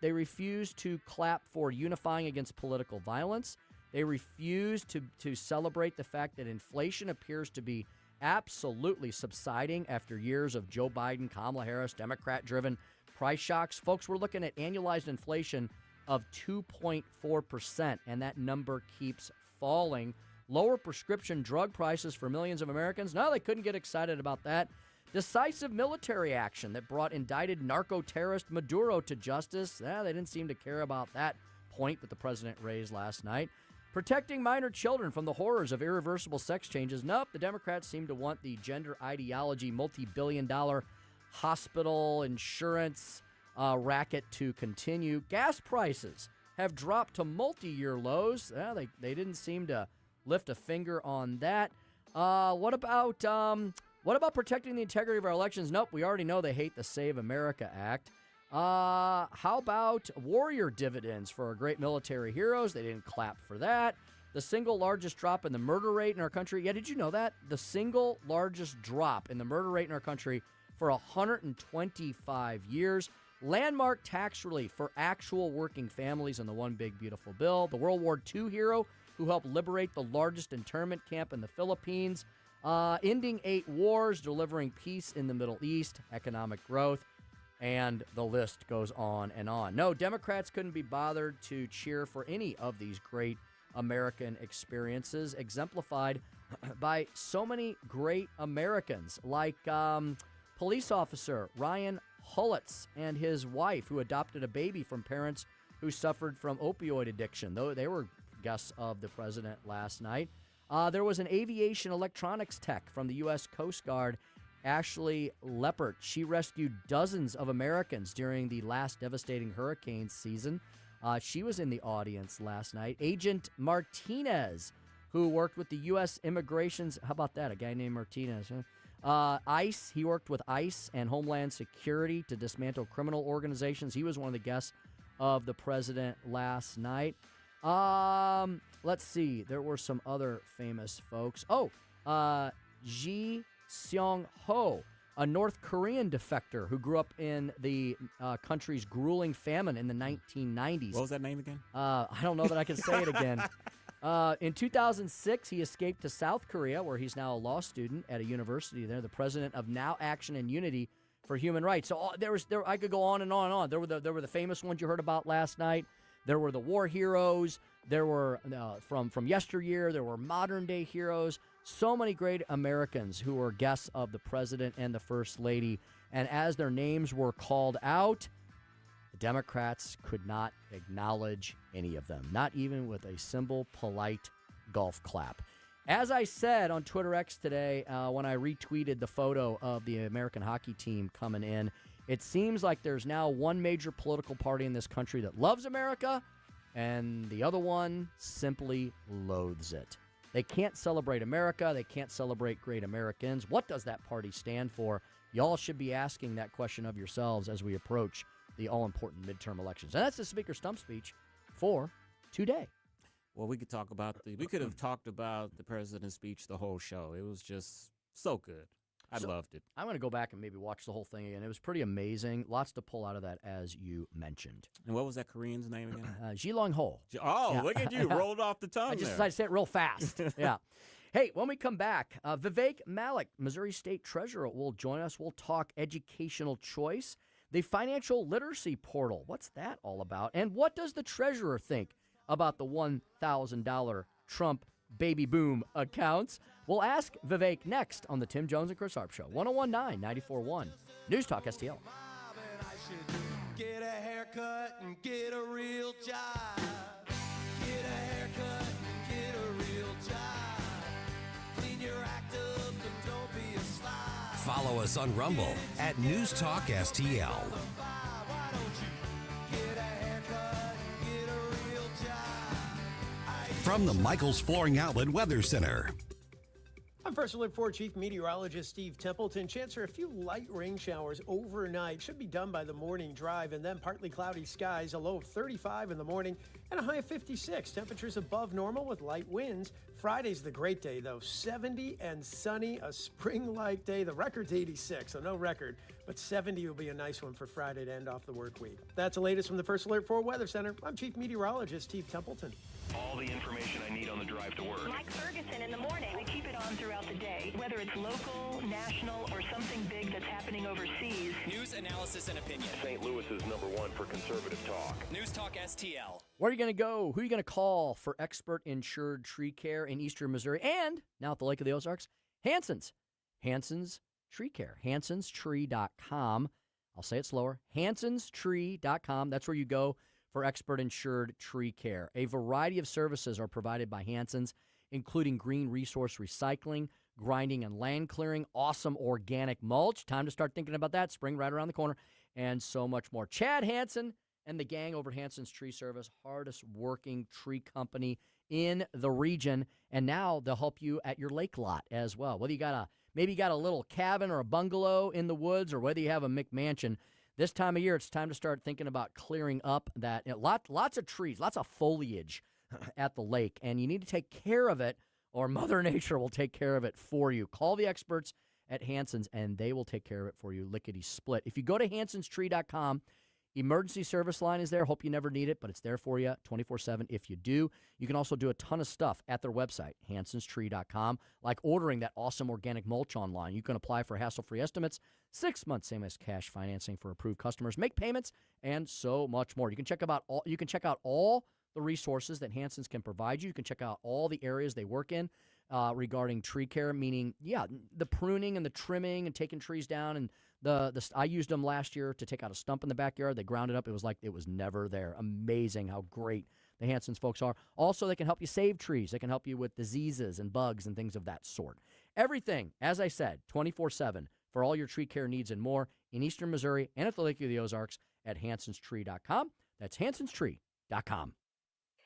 clap for unifying against political violence. They refuse to celebrate the fact that inflation appears to be absolutely subsiding after years of Joe Biden, Kamala Harris, Democrat-driven price shocks. Folks, we're looking at annualized inflation of 2.4%, and that number keeps falling. Lower prescription drug prices for millions of Americans. No, they couldn't get excited about that. Decisive military action that brought indicted narco-terrorist Maduro to justice. They didn't seem to care about that point that the president raised last night. Protecting minor children from the horrors of irreversible sex changes. Nope, the Democrats seem to want the gender ideology, multi-billion-dollar hospital insurance racket to continue. Gas prices have dropped to multi-year lows. They didn't seem to lift a finger on that. What about protecting the integrity of our elections? Nope, we already know they hate the Save America Act. How about warrior dividends for our great military heroes? They didn't clap for that. The single largest drop in the murder rate in our country. Yeah, did you know that? The single largest drop in the murder rate in our country for 125 years. Landmark tax relief for actual working families in the One Big Beautiful Bill. The World War II hero who helped liberate the largest internment camp in the Philippines. Ending 8 wars, delivering peace in the Middle East, economic growth, and the list goes on and on. No, Democrats couldn't be bothered to cheer for any of these great American experiences, exemplified by so many great Americans, like police officer Ryan Hullitz and his wife, who adopted a baby from parents who suffered from opioid addiction. Though they were guests of the president last night. There was an aviation electronics tech from the U.S. Coast Guard, Ashley Leppert. She rescued dozens of Americans during the last devastating hurricane season. She was in the audience last night. Agent Martinez, who worked with the U.S. Immigration's, how about that, a guy named Martinez, huh? ICE, he worked with ICE and Homeland Security to dismantle criminal organizations. He was one of the guests of the president last night. Let's see. There were some other famous folks. Ji Seong-ho, a North Korean defector who grew up in the country's grueling famine in the 1990s. What was that name again? I don't know that I can say it again. In 2006, he escaped to South Korea, where he's now a law student at a university there, the president of Now Action and Unity for Human Rights. So I could go on and on and on. There were the famous ones you heard about last night. There were the war heroes. There were from yesteryear. There were modern day heroes. So many great Americans who were guests of the president and the first lady. And as their names were called out, the Democrats could not acknowledge any of them, not even with a simple, polite golf clap. As I said on Twitter X today, when I retweeted the photo of the American hockey team coming in, it seems like there's now one major political party in this country that loves America, and the other one simply loathes it. They can't celebrate America. They can't celebrate great Americans. What does that party stand for? Y'all should be asking that question of yourselves as we approach the all-important midterm elections. And that's the Speaker's Stump Speech for today. Well, we could have talked about the president's speech the whole show. It was just so good. I loved it. I'm going to go back and maybe watch the whole thing again. It was pretty amazing. Lots to pull out of that, as you mentioned. And what was that Korean's name again? Ji Long-ho. Yeah. Look at you. Rolled off the tongue I decided to say it real fast. Yeah. Hey, when we come back, Vivek Malek, Missouri State Treasurer, will join us. We'll talk educational choice, the financial literacy portal. What's that all about? And what does the treasurer think about the $1,000 Trump baby boom accounts? We'll ask Vivek next on the Tim Jones and Chris Arps Show. 101.9, 94.1. News Talk STL. Get a haircut and get a real job. Get a haircut and get a real job. Clean your act up and don't be a slob. Follow us on Rumble at News Talk STL. Why don't you get a haircut and get a real job? From the Michaels Flooring Outlet Weather Center. I'm First Alert 4 Chief Meteorologist Steve Templeton. Chance for a few light rain showers overnight. Should be done by the morning drive, and then partly cloudy skies, a low of 35 in the morning and a high of 56. Temperatures above normal with light winds. Friday's the great day, though. 70 and sunny, a spring-like day. The record's 86, so no record, but 70 will be a nice one for Friday to end off the work week. That's the latest from the First Alert 4 Weather Center. I'm Chief Meteorologist Steve Templeton. All the information I need on the drive to work. Mike Ferguson in the morning. I keep it on throughout the day, whether it's local, national, or something big that's happening overseas. News, analysis, and opinion. St. Louis is #1 for conservative talk. News Talk STL. Where are you going to go? Who are you going to call for expert insured tree care in eastern Missouri? And now at the Lake of the Ozarks, Hanson's. Hanson's Tree Care. HansonsTree.com. I'll say it slower. HansonsTree.com. That's where you go for expert insured tree care. A variety of services are provided by Hanson's, including green resource recycling, grinding and land clearing, awesome organic mulch. Time to start thinking about that. Spring right around the corner, and so much more. Chad Hanson and the gang over at Hanson's Tree Service, hardest working tree company in the region, and now they'll help you at your lake lot as well. Whether you got a little cabin or a bungalow in the woods, or whether you have a McMansion, this time of year, it's time to start thinking about clearing up that lots of trees, lots of foliage at the lake, and you need to take care of it, or Mother Nature will take care of it for you. Call the experts at Hanson's, and they will take care of it for you, lickety-split. If you go to HansonsTree.com, emergency service line is there. Hope you never need it, but it's there for you 24/7 if you do. You can also do a ton of stuff at their website, HansonsTree.com, like ordering that awesome organic mulch online. You can apply for hassle-free estimates, 6 months, same as cash financing for approved customers, make payments, and so much more. You can check out all the resources that Hanson's can provide you. You can check out all the areas they work in regarding tree care, meaning, the pruning and the trimming and taking trees down. And I used them last year to take out a stump in the backyard. They ground it up. It was like it was never there. Amazing how great the Hanson's folks are. Also, they can help you save trees. They can help you with diseases and bugs and things of that sort. Everything, as I said, 24/7 for all your tree care needs and more in eastern Missouri and at the Lake of the Ozarks at HansonsTree.com. That's HansonsTree.com. StifleFurniture.com.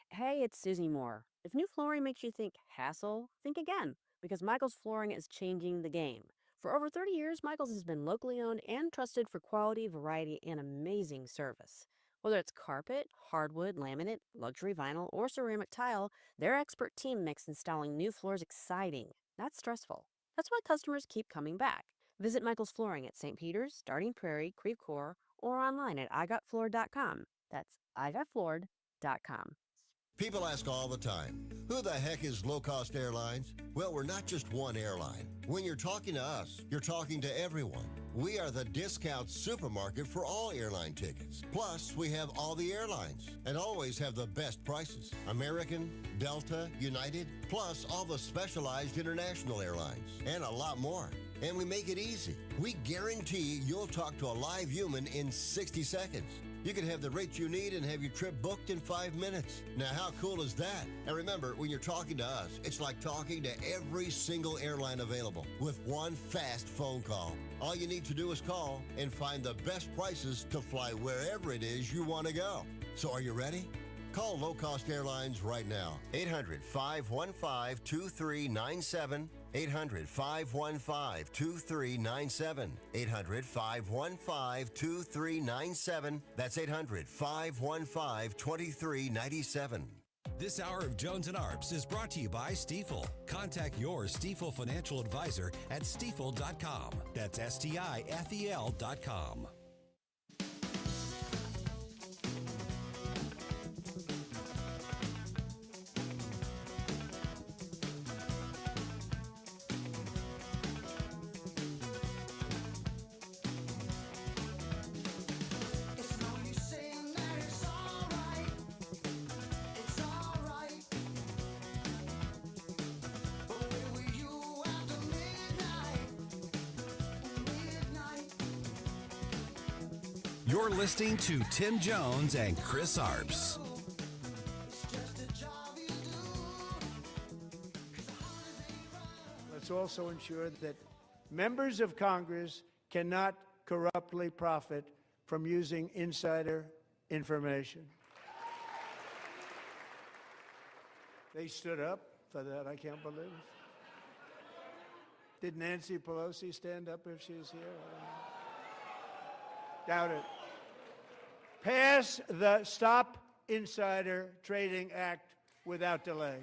Hey, it's Susie Moore. If new flooring makes you think hassle, think again, because Michael's Flooring is changing the game. For over 30 years, Michael's has been locally owned and trusted for quality, variety, and amazing service. Whether it's carpet, hardwood, laminate, luxury vinyl, or ceramic tile, their expert team makes installing new floors exciting, not stressful. That's why customers keep coming back. Visit Michael's Flooring at St. Peter's, Starting Prairie, Creve Coeur, or online at igotfloored.com. That's igotfloored.com. People ask all the time, who the heck is Low Cost Airlines? Well, we're not just one airline. When you're talking to us, you're talking to everyone. We are the discount supermarket for all airline tickets. Plus, we have all the airlines and always have the best prices. American, Delta, United, plus all the specialized international airlines and a lot more. And we make it easy. We guarantee you'll talk to a live human in 60 seconds. You can have the rate you need and have your trip booked in 5 minutes. Now, how cool is that? And remember, when you're talking to us, it's like talking to every single airline available with one fast phone call. All you need to do is call and find the best prices to fly wherever it is you want to go. So are you ready? Call Low Cost Airlines right now. 800-515-2397. 800-515-2397. 800-515-2397. That's 800-515-2397. This hour of Jones and Arps is brought to you by Stifel. Contact your Stifel financial advisor at stifel.com. That's STIFEL.com. You're listening to Tim Jones and Chris Arps. Let's also ensure that members of Congress cannot corruptly profit from using insider information. They stood up for that. I can't believe it. Did Nancy Pelosi stand up if she was here? Doubt it. Pass the Stop Insider Trading Act without delay.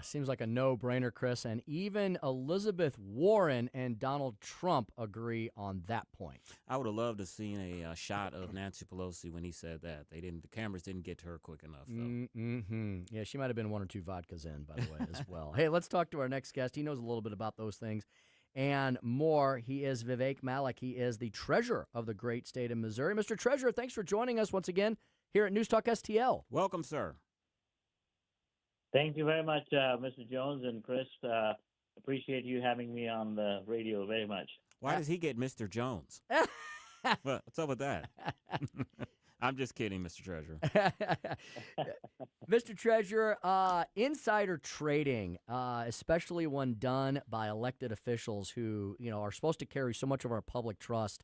Seems like a no-brainer, Chris. And even Elizabeth Warren and Donald Trump agree on that point. I would have loved to have seen a shot of Nancy Pelosi when he said that. The cameras didn't get to her quick enough, though. Yeah, she might have been 1 or 2 vodkas in, by the way, as well. Hey, let's talk to our next guest. He knows a little bit about those things and more. He is Vivek Malek. He is the treasurer of the great state of Missouri. Mr. Treasurer, thanks for joining us once again here at News Talk STL. Welcome, sir. Thank you very much, Mr. Jones and Chris. Appreciate you having me on the radio very much. Why does he get Mr. Jones? What's up with that? I'm just kidding, Mr. Treasurer. Mr. Treasurer, insider trading, especially when done by elected officials who, are supposed to carry so much of our public trust,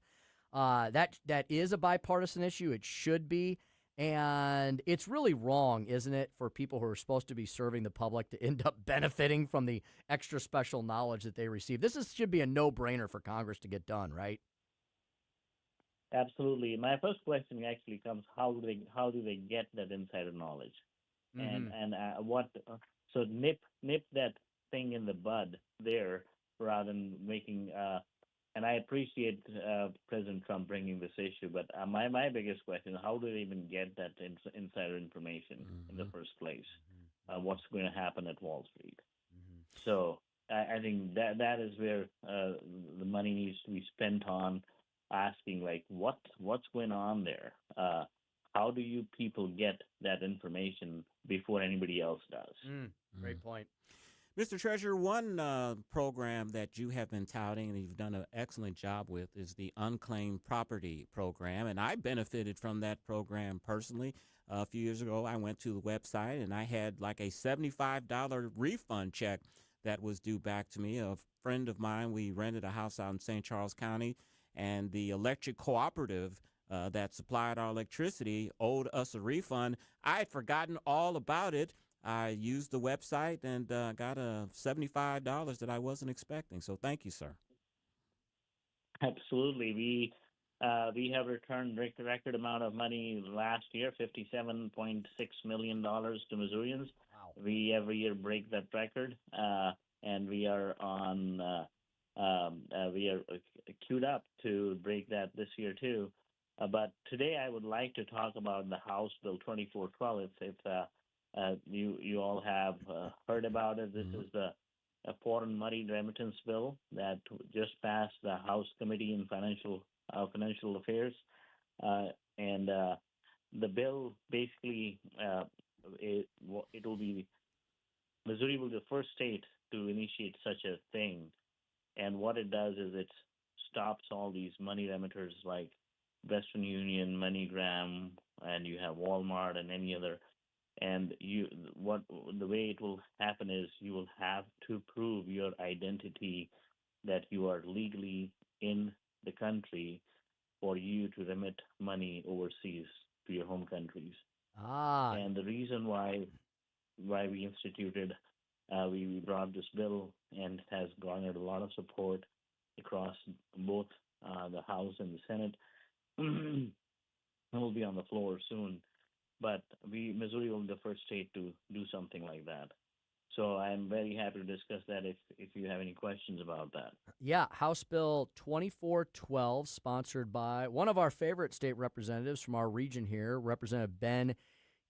that is a bipartisan issue. It should be. And it's really wrong, isn't it, for people who are supposed to be serving the public to end up benefiting from the extra special knowledge that they receive? Should be a no-brainer for Congress to get done, right? Absolutely. My first question actually comes: how do they get that insider knowledge? Mm-hmm. And what? So nip that thing in the bud there, rather than making. And I appreciate President Trump bringing this issue, but my biggest question: how do they even get that insider information in the first place? What's going to happen at Wall Street? So I think that is where the money needs to be spent on asking, like, what's going on there? How do you people get that information before anybody else does? Great point. Mr. Treasurer, one program that you have been touting and you've done an excellent job with is the Unclaimed Property Program, and I benefited from that program personally. A few years ago, I went to the website, and I had like a $75 refund check that was due back to me. A friend of mine, we rented a house out in St. Charles County, and the electric cooperative that supplied our electricity owed us a refund. I had forgotten all about it. I used the website and got a $75 that I wasn't expecting. So thank you, sir. Absolutely. We have returned record amount of money last year, $57.6 million to Missourians. Wow. We every year break that record, and we are on. We are queued up to break that this year too. But today I would like to talk about the House Bill 2412. If you all have heard about it, this is the a foreign money remittance bill that just passed the House Committee in Financial Affairs, and the bill basically it will be Missouri will be the first state to initiate such a thing, and what it does is it stops all these money remitters like Western Union, MoneyGram, and you have Walmart and any other. And the way it will happen is you will have to prove your identity that you are legally in the country for you to remit money overseas to your home countries. And the reason why we instituted, we brought this bill and it has garnered a lot of support across both the House and the Senate. It will be on the floor soon. But Missouri will be the first state to do something like that. So I'm very happy to discuss that if you have any questions about that. Yeah, House Bill 2412, sponsored by one of our favorite state representatives from our region here, Representative Ben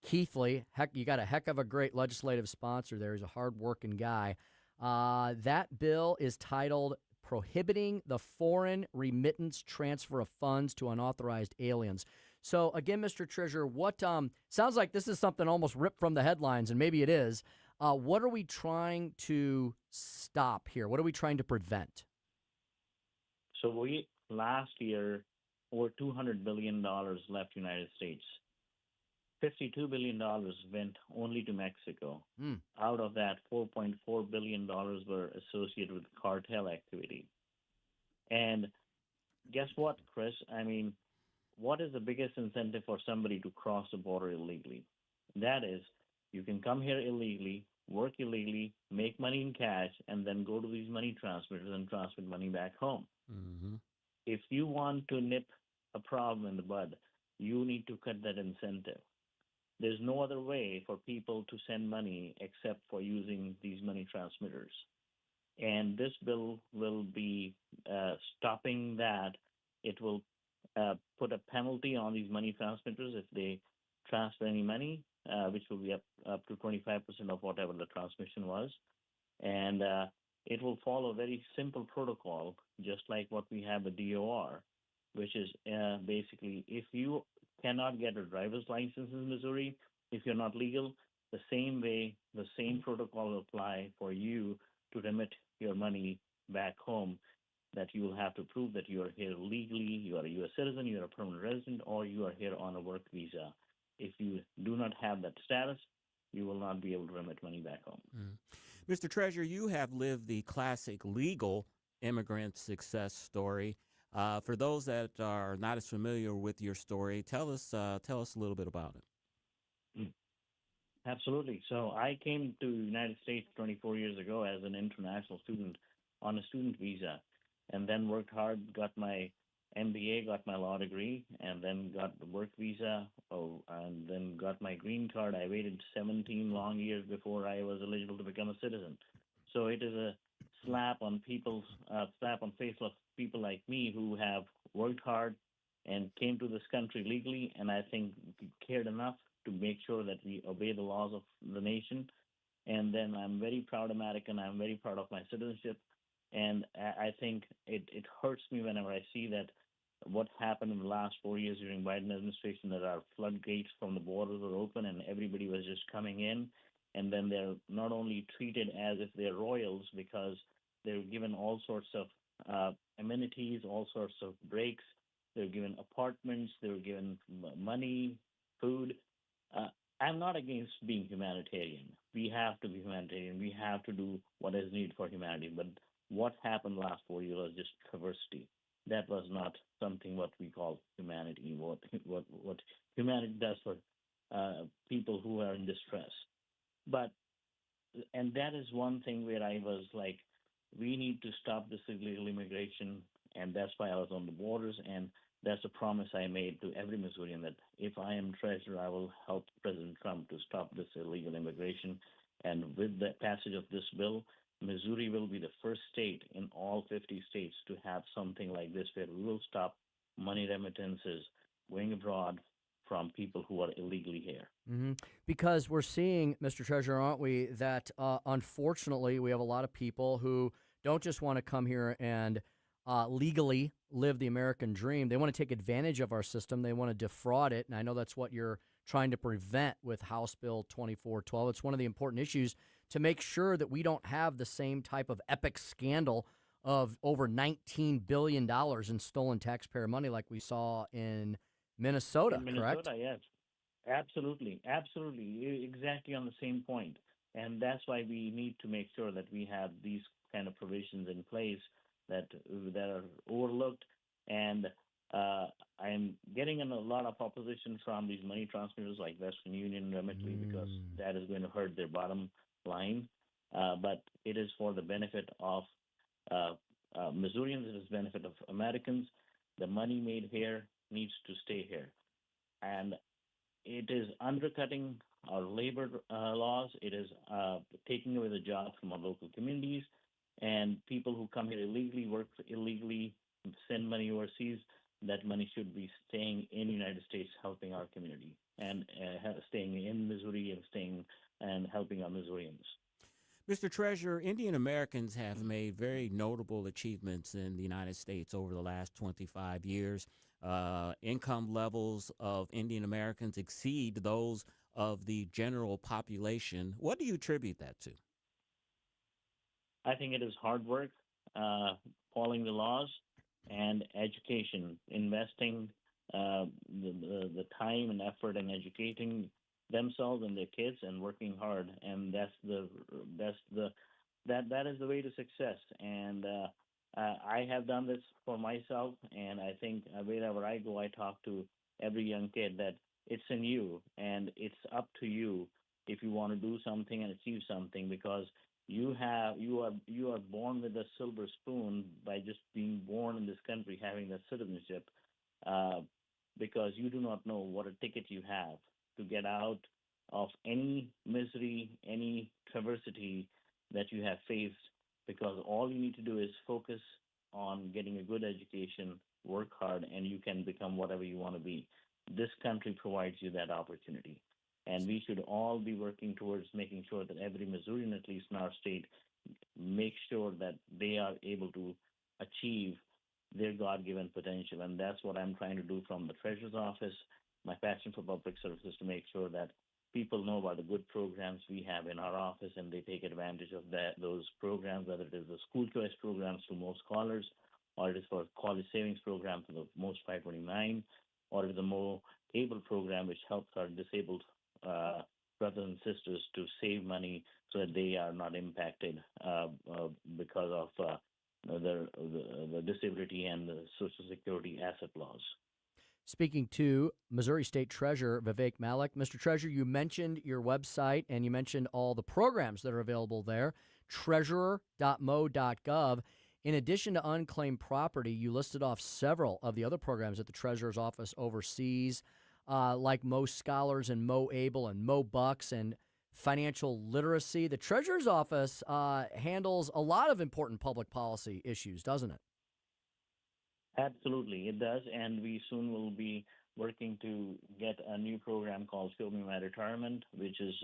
Keithley. Heck, you got a heck of a great legislative sponsor there. He's a hard-working guy. That bill is titled Prohibiting the Foreign Remittance Transfer of Funds to Unauthorized Aliens. So, again, Mr. Treasurer, what sounds like this is something almost ripped from the headlines, and maybe it is. What are we trying to stop here? What are we trying to prevent? So last year, over $200 billion left the United States. $52 billion went only to Mexico. Out of that, $4.4 billion were associated with cartel activity. And guess what, Chris? I mean, what is the biggest incentive for somebody to cross the border illegally? That is, you can come here illegally, work illegally, make money in cash, and then go to these money transmitters and transmit money back home. Mm-hmm. If you want to nip a problem in the bud, you need to cut that incentive. There's no other way for people to send money except for using these money transmitters. And this bill will be stopping that. It will put a penalty on these money transmitters if they transfer any money, which will be up to 25% of whatever the transmission was. And it will follow a very simple protocol, just like what we have at DOR, which is basically if you cannot get a driver's license in Missouri, if you're not legal, the same way, the same protocol will apply for you to remit your money back home, that you will have to prove that you are here legally, you are a U.S. citizen, you are a permanent resident, or you are here on a work visa. If you do not have that status, you will not be able to remit money back home. Mr. Treasurer, you have lived the classic legal immigrant success story. For those that are not as familiar with your story, tell us a little bit about it. Absolutely. So I came to the United States 24 years ago as an international student on a student visa, and then worked hard, got my MBA, got my law degree, and then got the work visa, and then got my green card. I waited 17 long years before I was eligible to become a citizen. So it is a slap on face of people like me who have worked hard and came to this country legally, and I think cared enough to make sure that we obey the laws of the nation. And then I'm very proud American. I'm very proud of my citizenship. And I think it hurts me whenever I see that what happened in the last 4 years during Biden administration, that our floodgates from the borders were open and everybody was just coming in. And then they're not only treated as if they're royals because they're given all sorts of amenities, all sorts of breaks. They're given apartments. They're given money, food. I'm not against being humanitarian. We have to be humanitarian. We have to do what is needed for humanity. But what happened last 4 years was just perversity. that was not something what we call humanity. What humanity does for people who are in distress. But and that is one thing where I was like, we need to stop this illegal immigration, and that's why I was on the borders, and that's a promise I made to every Missourian that if I am treasurer, I will help President Trump to stop this illegal immigration. And with the passage of this bill, Missouri will be the first state in all 50 states to have something like this, where we will stop money remittances going abroad from people who are illegally here. Mm-hmm. Because we're seeing, Mr. Treasurer, aren't we, that unfortunately we have a lot of people who don't just want to come here and legally live the American dream. They want to take advantage of our system. They want to defraud it. And I know that's what you're trying to prevent with House Bill 2412. It's one of the important issues to make sure that we don't have the same type of epic scandal of over $19 billion in stolen taxpayer money like we saw in Minnesota, In Minnesota, correct? yes. Absolutely. Absolutely. Exactly on the same point. And that's why we need to make sure that we have these kind of provisions in place that are overlooked. And I'm getting in a lot of opposition from these money transmitters like Western Union, Remitly, because that is going to hurt their bottom line. But it is for the benefit of Missourians, it is benefit of Americans. The money made here needs to stay here. And it is undercutting our labor laws. It is taking away the jobs from our local communities. And people who come here illegally, work illegally, send money overseas, that money should be staying in the United States, helping our community, and staying in Missouri and staying and helping our Missourians. Mr. Treasurer, Indian Americans have made very notable achievements in the United States over the last 25 years. Income levels of Indian Americans exceed those of the general population. What do you attribute that to? I think it is hard work, following the laws, and education, investing the time and effort in educating themselves and their kids, and working hard. And that is the way to success. And I have done this for myself, and I think wherever I go, I talk to every young kid that it's in you, and it's up to you if you want to do something and achieve something, because you are born with a silver spoon by just being born in this country, having that citizenship, because you do not know what a ticket you have to get out of any misery, any adversity that you have faced, because all you need to do is focus on getting a good education, work hard, and you can become whatever you want to be. This country provides you that opportunity. And we should all be working towards making sure that every Missourian, at least in our state, makes sure that they are able to achieve their God-given potential. And that's what I'm trying to do from the Treasurer's Office. My passion for public service is to make sure that people know about the good programs we have in our office, and they take advantage of those programs, whether it is the school choice programs to most scholars, or it is for college savings program for the most 529, or it is the more able program, which helps our disabled brothers and sisters to save money so that they are not impacted because of the disability and the Social Security asset laws. Speaking to Missouri State Treasurer Vivek Malek. Mr. Treasurer, you mentioned your website and you mentioned all the programs that are available there, treasurer.mo.gov. In addition to unclaimed property, you listed off several of the other programs that the Treasurer's Office oversees, like Mo Scholars and Mo Able and Mo Bucks and financial literacy. The Treasurer's Office handles a lot of important public policy issues, doesn't it? Absolutely, it does, and we soon will be working to get a new program called Show Me My Retirement, which is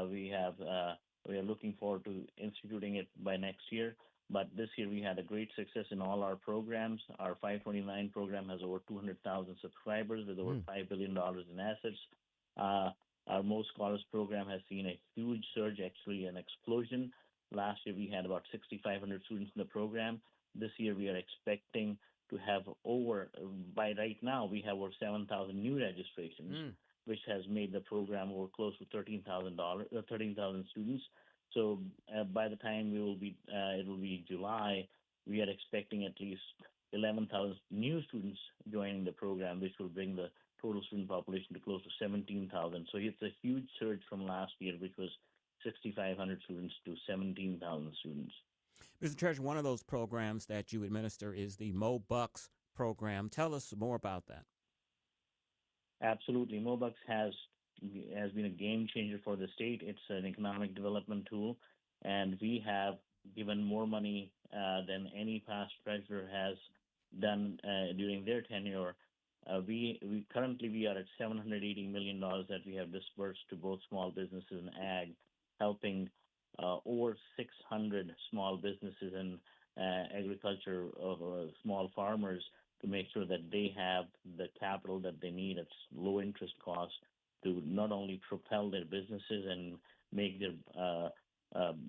we are looking forward to instituting it by next year. But this year we had a great success in all our programs. Our 529 program has over 200,000 subscribers with over $5 billion in assets. Our Most Scholars program has seen a huge surge, actually an explosion. Last year we had about 6,500 students in the program. This year we are expecting to have by right now, we have over 7,000 new registrations, which has made the program over close to 13,000 students. So by the time it will be July, we are expecting at least 11,000 new students joining the program, which will bring the total student population to close to 17,000. So it's a huge surge from last year, which was 6,500 students to 17,000 students. Mr. Treasurer, one of those programs that you administer is the Mo Bucks program. Tell us more about that. Absolutely. MoBucks has been a game changer for the state. It's an economic development tool, and we have given more money than any past treasurer has done during their tenure. We currently are at $780 million that we have disbursed to both small businesses and ag, helping over 600 small businesses and agriculture small farmers to make sure that they have the capital that they need at low interest costs to not only propel their businesses and make their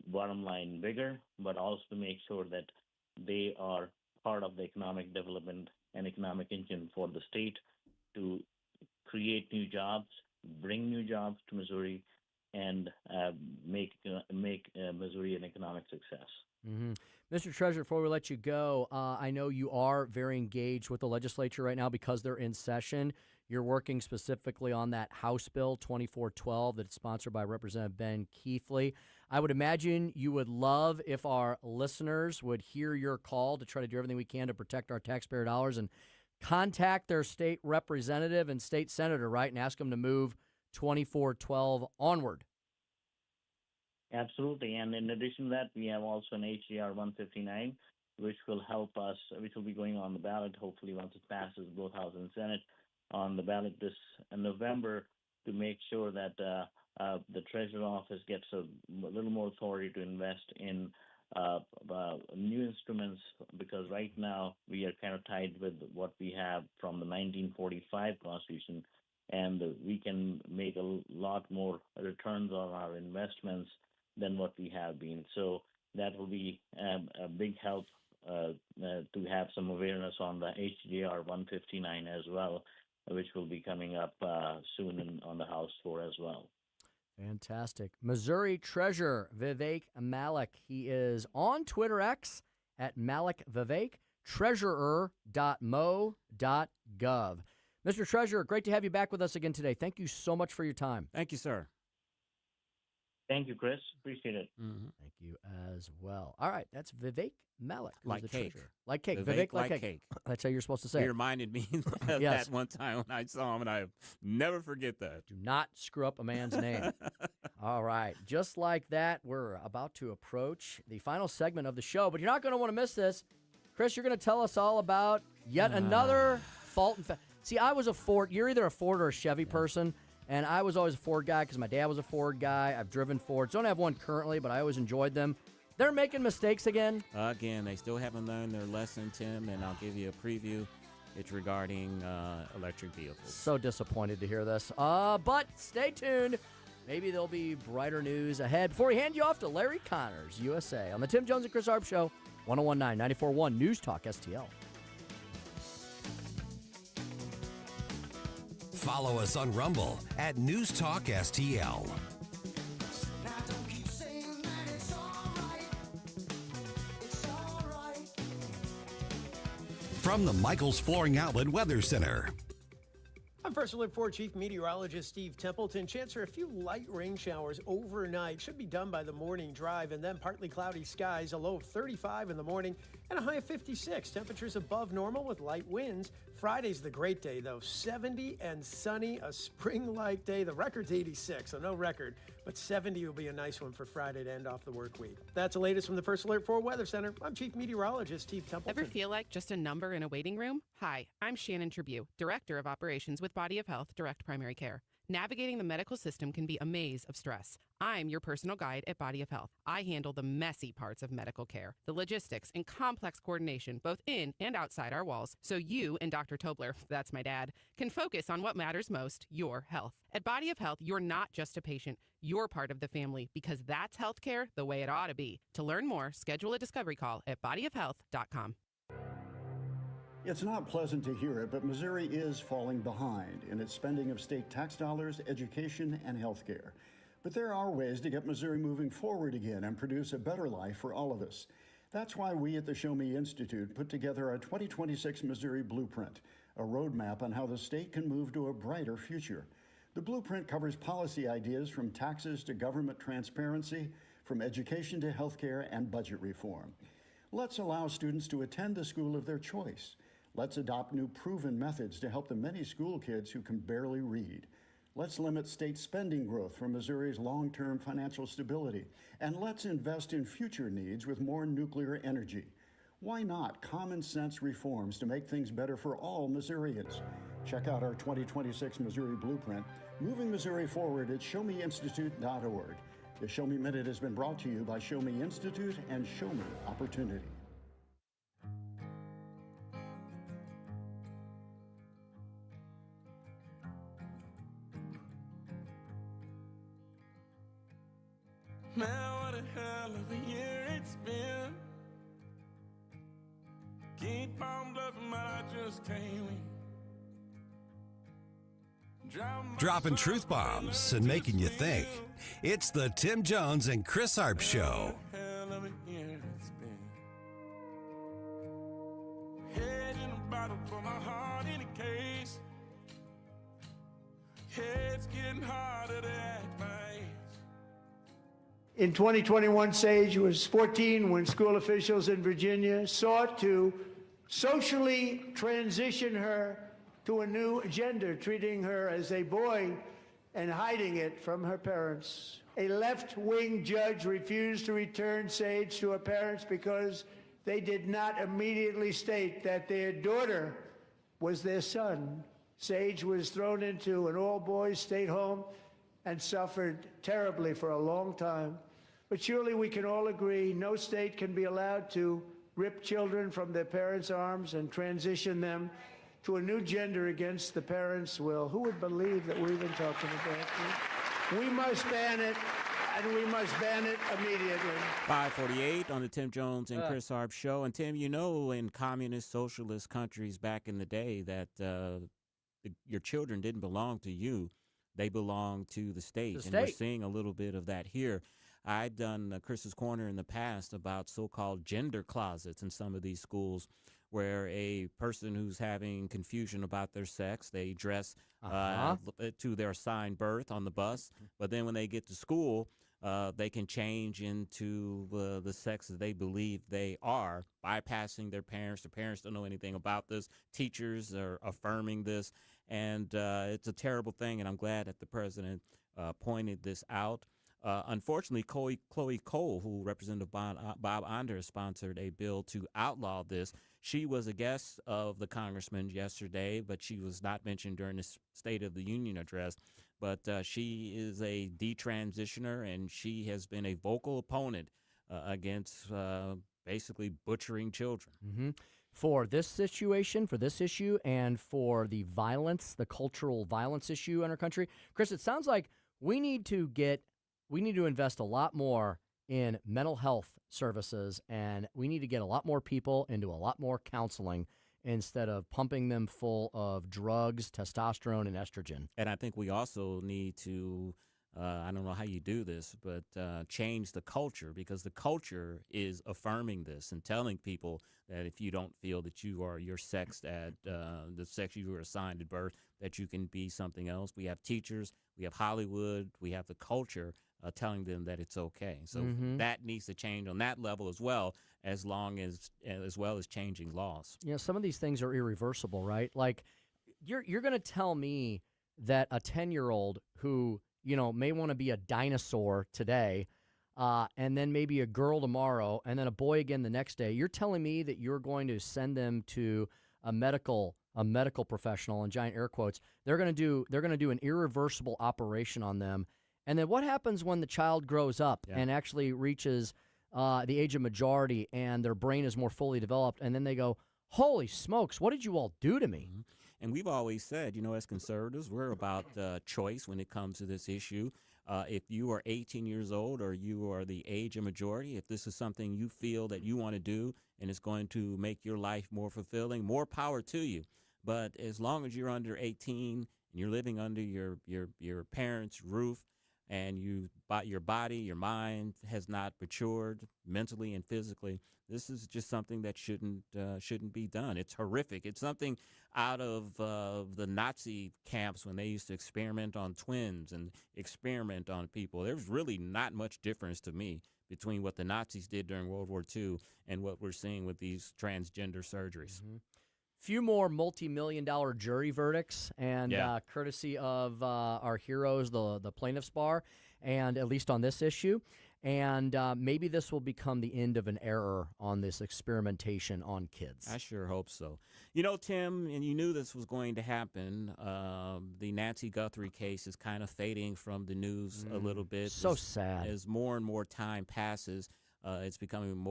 bottom line bigger, but also to make sure that they are part of the economic development and economic engine for the state to create new jobs, bring new jobs to Missouri, and make Missouri an economic success. Mm-hmm. Mr. Treasurer, before we let you go, I know you are very engaged with the legislature right now because they're in session. You're working specifically on that House Bill 2412 that's sponsored by Representative Ben Keithley. I would imagine you would love if our listeners would hear your call to try to do everything we can to protect our taxpayer dollars and contact their state representative and state senator, right, and ask them to move 2412 onward. Absolutely. And in addition to that, we have also an HJR 159, which will help us, which will be going on the ballot, hopefully once it passes both House and Senate, on the ballot this November to make sure that the Treasury Office gets a little more authority to invest in new instruments, because right now we are kind of tied with what we have from the 1945 Constitution, and we can make a lot more returns on our investments than what we have been. So that will be a big help to have some awareness on the HJR 159 as well, which will be coming up soon on the House floor as well. Fantastic. Missouri Treasurer Vivek Malek. He is on Twitter X at Malek Vivek, treasurer.mo.gov. Mr. Treasurer, great to have you back with us again today. Thank you so much for your time. Thank you, sir. Thank you, Chris. Appreciate it. Mm-hmm. Thank you as well. All right, that's Vivek Malek. Like the cake. Treasurer. Like cake. Vivek like cake. That's how you're supposed to say He it. reminded me of Yes. that one time when I saw him, and I never forget that. Do not screw up a man's name. All right. Just like that, we're about to approach the final segment of the show, but you're not going to want to miss this. Chris, you're going to tell us all about yet another fault. See, I was a Ford. You're either a Ford or a Chevy person. And I was always a Ford guy because my dad was a Ford guy. I've driven Fords. Don't have one currently, but I always enjoyed them. They're making mistakes again. Again, they still haven't learned their lesson, Tim, and I'll give you a preview. It's regarding electric vehicles. So disappointed to hear this. But stay tuned. Maybe there'll be brighter news ahead. Before we hand you off to Larry Connors, USA, on the Tim Jones and Chris Arps Show, 1019, 94.1 News Talk STL. Follow us on Rumble at News Talk STL. From the Michaels Flooring Outlet Weather Center. I'm First Alert 4 Chief Meteorologist Steve Templeton. Chance for a few light rain showers overnight. Should be done by the morning drive, and then partly cloudy skies, a low of 35 in the morning and a high of 56. Temperatures above normal with light winds. Friday's the great day, though. 70 and sunny, a spring-like day. The record's 86, so no record, but 70 will be a nice one for Friday to end off the work week. That's the latest from the First Alert 4 Weather Center. I'm Chief Meteorologist Steve Templeton. Ever feel like just a number in a waiting room? Hi, I'm Shannon Tribune, Director of Operations with Body of Health Direct Primary Care. Navigating the medical system can be a maze of stress. I'm your personal guide at Body of Health. I handle the messy parts of medical care, the logistics and complex coordination, both in and outside our walls, so you and Dr. Tobler, that's my dad, can focus on what matters most, your health. At Body of Health, you're not just a patient, you're part of the family, because that's healthcare the way it ought to be. To learn more, schedule a discovery call at bodyofhealth.com. It's not pleasant to hear it, but Missouri is falling behind in its spending of state tax dollars, education, and health care. But there are ways to get Missouri moving forward again and produce a better life for all of us. That's why we at the Show Me Institute put together our 2026 Missouri Blueprint, a roadmap on how the state can move to a brighter future. The blueprint covers policy ideas from taxes to government transparency, from education to healthcare and budget reform. Let's allow students to attend the school of their choice. Let's adopt new proven methods to help the many school kids who can barely read. Let's limit state spending growth for Missouri's long-term financial stability. And let's invest in future needs with more nuclear energy. Why not common sense reforms to make things better for all Missourians? Check out our 2026 Missouri Blueprint, moving Missouri forward at showmeinstitute.org. The Show Me Minute has been brought to you by Show Me Institute and Show Me Opportunity. Man, what a hell of a year it's been. Keep on bluffing, but I just can't win. Dropping truth bombs and making you think. It's the Tim Jones and Chris Arps Show. Hell of a year it's been. Head in a bottle for my heart in a case. Head's getting harder to act my age. In 2021, Sage was 14 when school officials in Virginia sought to socially transition her to a new gender, treating her as a boy and hiding it from her parents. A left-wing judge refused to return Sage to her parents because they did not immediately state that their daughter was their son. Sage was thrown into an all-boys state home and suffered terribly for a long time. But surely we can all agree no state can be allowed to rip children from their parents' arms and transition them to a new gender against the parents' will. Who would believe that we've been talking about this? We must ban it, and we must ban it immediately. 548 on the Tim Jones and Chris Arps Show. And Tim, you know, in communist socialist countries back in the day that your children didn't belong to you. They belong to the state. And we're seeing a little bit of that here. I've done Chris's Corner in the past about so-called gender closets in some of these schools where a person who's having confusion about their sex, they dress to their assigned birth on the bus, but then when they get to school, they can change into the sex that they believe they are, bypassing their parents. Their parents don't know anything about this. Teachers are affirming this, and it's a terrible thing, and I'm glad that the president pointed this out. Unfortunately, Chloe Cole, who Representative Bob Anders sponsored a bill to outlaw this. She was a guest of the congressman yesterday, but she was not mentioned during the State of the Union address. But she is a detransitioner, and she has been a vocal opponent against basically butchering children. Mm-hmm. For this situation, for this issue, and for the violence, the cultural violence issue in our country, Chris, it sounds like we need to invest a lot more in mental health services, and we need to get a lot more people into a lot more counseling instead of pumping them full of drugs, testosterone, and estrogen. And I think we also need to, I don't know how you do this, but change the culture, because the culture is affirming this and telling people that if you don't feel that you are your sex at the sex you were assigned at birth, that you can be something else. We have teachers, we have Hollywood, we have the culture telling them that it's okay. So that needs to change on that level as well as changing laws. You know, some of these things are irreversible, right? Like you're going to tell me that a 10-year-old who, you know, may want to be a dinosaur today, and then maybe a girl tomorrow, and then a boy again the next day, you're telling me that you're going to send them to a medical professional, in giant air quotes. They're going to do an irreversible operation on them. And then what happens when the child grows up and actually reaches the age of majority and their brain is more fully developed, and then they go, holy smokes, what did you all do to me? Mm-hmm. And we've always said, you know, as conservatives, we're about choice when it comes to this issue. If you are 18 years old or you are the age of majority, if this is something you feel that you want to do and it's going to make your life more fulfilling, more power to you. But as long as you're under 18 and you're living under your parents' roof, and your body, your mind has not matured mentally and physically, this is just something that shouldn't be done. It's horrific. It's something out of the Nazi camps when they used to experiment on twins and experiment on people. There's really not much difference to me between what the Nazis did during World War II and what we're seeing with these transgender surgeries. Few more multi-million-dollar jury verdicts, and courtesy of our heroes, the plaintiffs' bar, and at least on this issue. And maybe this will become the end of an era on this experimentation on kids. I sure hope so. You know, Tim, and you knew this was going to happen. The Nancy Guthrie case is kind of fading from the news a little bit. So sad. As more and more time passes, it's becoming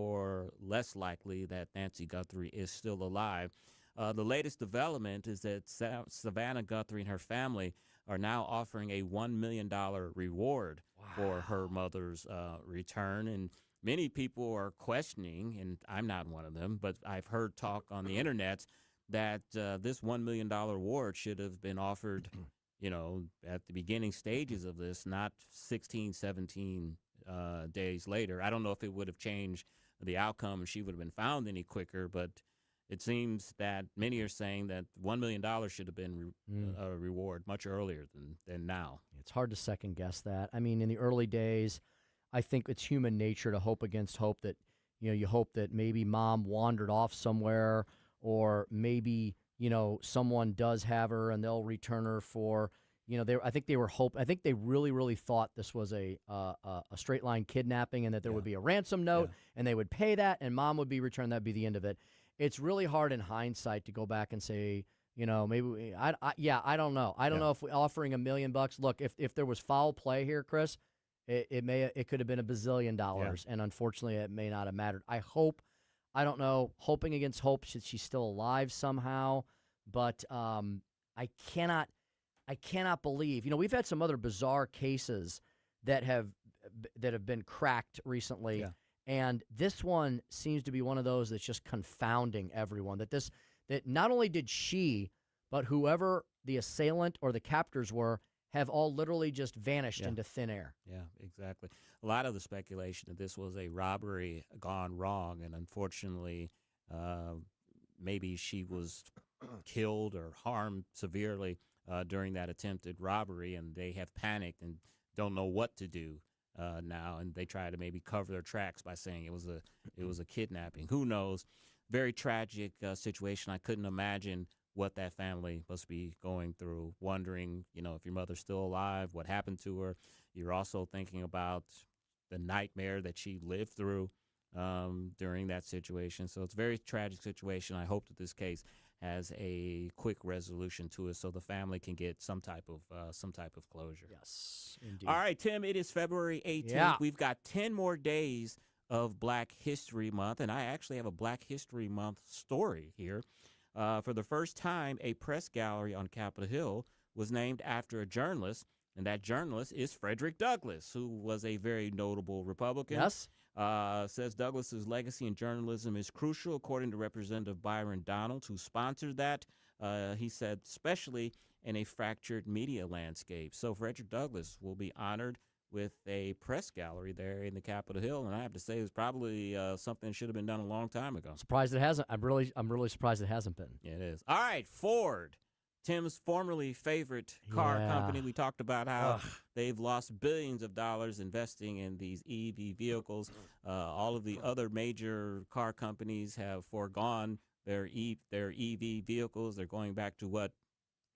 less likely that Nancy Guthrie is still alive. The latest development is that Savannah Guthrie and her family are now offering a $1 million reward for her mother's return. And many people are questioning, and I'm not one of them, but I've heard talk on the internet that this $1 million reward should have been offered, at the beginning stages of this, not 16, 17 days later. I don't know if it would have changed the outcome and she would have been found any quicker, but it seems that many are saying that $1 million should have been a reward much earlier than now. It's hard to second guess that. I mean, in the early days, I think it's human nature to hope against hope that, you hope that maybe mom wandered off somewhere, or maybe, someone does have her and they'll return her for, I think they really, really thought this was a straight line kidnapping, and that there would be a ransom note and they would pay that and mom would be returned. That'd be the end of it. It's really hard in hindsight to go back and say, maybe I don't know. I don't know if offering $1 million. Look, if there was foul play here, Chris, it could have been $1 bazillion, and unfortunately, it may not have mattered. I don't know, hoping against hope that she's still alive somehow, but I cannot believe. We've had some other bizarre cases that have been cracked recently. Yeah. And this one seems to be one of those that's just confounding everyone. That not only did she, but whoever the assailant or the captors were, have all literally just vanished into thin air. Yeah, exactly. A lot of the speculation that this was a robbery gone wrong, and unfortunately, maybe she was killed or harmed severely during that attempted robbery, and they have panicked and don't know what to do. Now, and they try to maybe cover their tracks by saying it was a kidnapping. Who knows? Very tragic situation. I couldn't imagine what that family must be going through, wondering, if your mother's still alive, what happened to her. You're also thinking about the nightmare that she lived through during that situation. So it's a very tragic situation. I hope that this case has a quick resolution to it so the family can get some type of closure. Yes, indeed. All right, Tim, it is February 18th. Yeah. We've got 10 more days of Black History Month, and I actually have a Black History Month story here. For the first time, a press gallery on Capitol Hill was named after a journalist, and that journalist is Frederick Douglass, who was a very notable Republican. Yes. Says Douglas's legacy in journalism is crucial, according to Representative Byron Donald, who sponsored that. He said, especially in a fractured media landscape. So Frederick Douglass will be honored with a press gallery there in the Capitol Hill, and I have to say it's probably something that should have been done a long time ago. Surprised it hasn't. I'm really surprised it hasn't been. Yeah, it is. All right, Ford. Tim's formerly favorite car company. We talked about how they've lost billions of dollars investing in these EV vehicles. All of the other major car companies have foregone their EV vehicles. They're going back to what,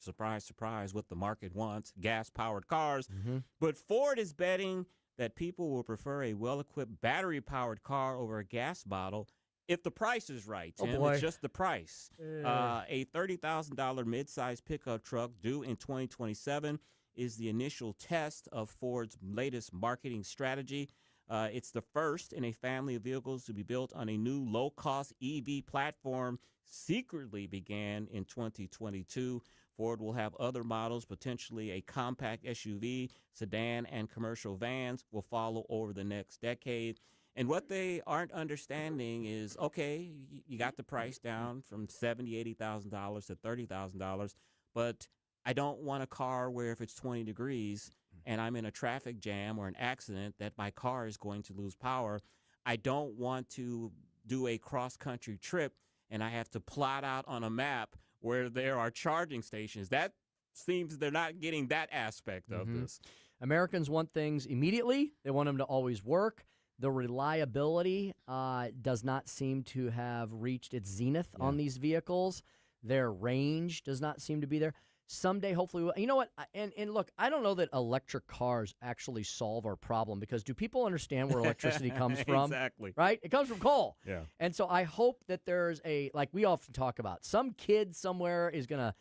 surprise, surprise, what the market wants, gas-powered cars. Mm-hmm. But Ford is betting that people will prefer a well-equipped battery-powered car over a gas bottle if the price is right, Tim. Oh boy. It's just the price. A $30,000 midsize pickup truck due in 2027 is the initial test of Ford's latest marketing strategy. It's the first in a family of vehicles to be built on a new low-cost EV platform, secretly began in 2022. Ford will have other models, potentially a compact SUV, sedan, and commercial vans will follow over the next decade. And what they aren't understanding is, okay, you got the price down from $70,000, $80,000 to $30,000, but I don't want a car where if it's 20 degrees and I'm in a traffic jam or an accident that my car is going to lose power. I don't want to do a cross-country trip and I have to plot out on a map where there are charging stations. That seems they're not getting that aspect of this. Americans want things immediately. They want them to always work. The reliability does not seem to have reached its zenith on these vehicles. Their range does not seem to be there. Someday, hopefully, you know what? And look, I don't know that electric cars actually solve our problem, because do people understand where electricity comes from? Exactly. Right? It comes from coal. Yeah. And so I hope that there's like we often talk about, some kid somewhere is going to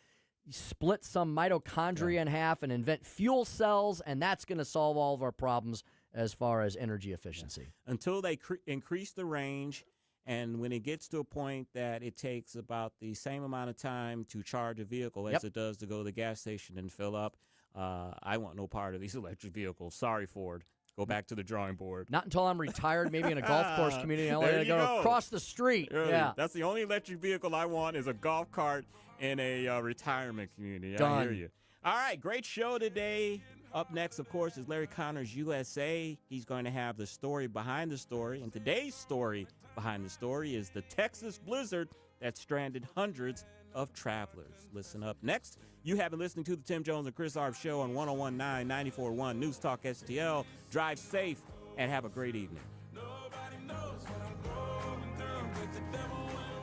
split some mitochondria in half and invent fuel cells, and that's going to solve all of our problems as far as energy efficiency. Until they increase the range, and when it gets to a point that it takes about the same amount of time to charge a vehicle as it does to go to the gas station and fill up, I want no part of these electric vehicles. Sorry, Ford. Go back to the drawing board. Not until I'm retired, maybe in a golf course community in LA, and I go across the street. Really? Yeah. That's the only electric vehicle I want, is a golf cart in a retirement community. Done. I hear you. All right, great show today. Up next, of course, is Larry Connor's USA. He's going to have the story behind the story. And today's story behind the story is the Texas blizzard that stranded hundreds of travelers. Listen up. Next, you have been listening to the Tim Jones and Chris Arps show on 101.9, 94.1 News Talk STL. Drive safe and have a great evening.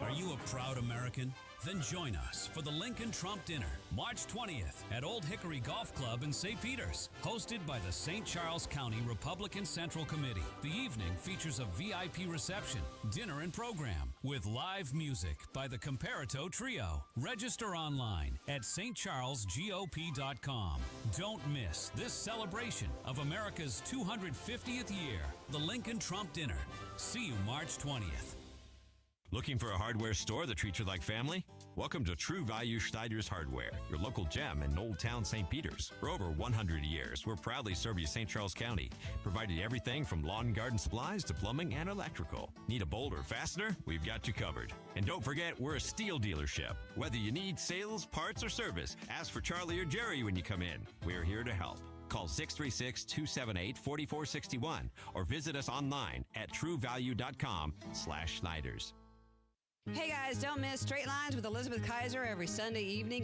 Are you a proud American? Then join us for the Lincoln Trump Dinner, March 20th at Old Hickory Golf Club in St. Peters, hosted by the St. Charles County Republican Central Committee. The evening features a VIP reception, dinner and program with live music by the Comparato Trio. Register online at stcharlesgop.com. Don't miss this celebration of America's 250th year, the Lincoln Trump Dinner. See you March 20th. Looking for a hardware store that treats you like family? Welcome to True Value Schneider's Hardware, your local gem in Old Town St. Peters. For over 100 years, we're proudly serve you St. Charles County, providing everything from lawn and garden supplies to plumbing and electrical. Need a bolt or fastener? We've got you covered. And don't forget, we're a steel dealership. Whether you need sales, parts, or service, ask for Charlie or Jerry when you come in. We're here to help. Call 636-278-4461 or visit us online at truevalue.com/Schneiders. Hey guys, don't miss Straight Lines with Elizabeth Kaiser every Sunday evening at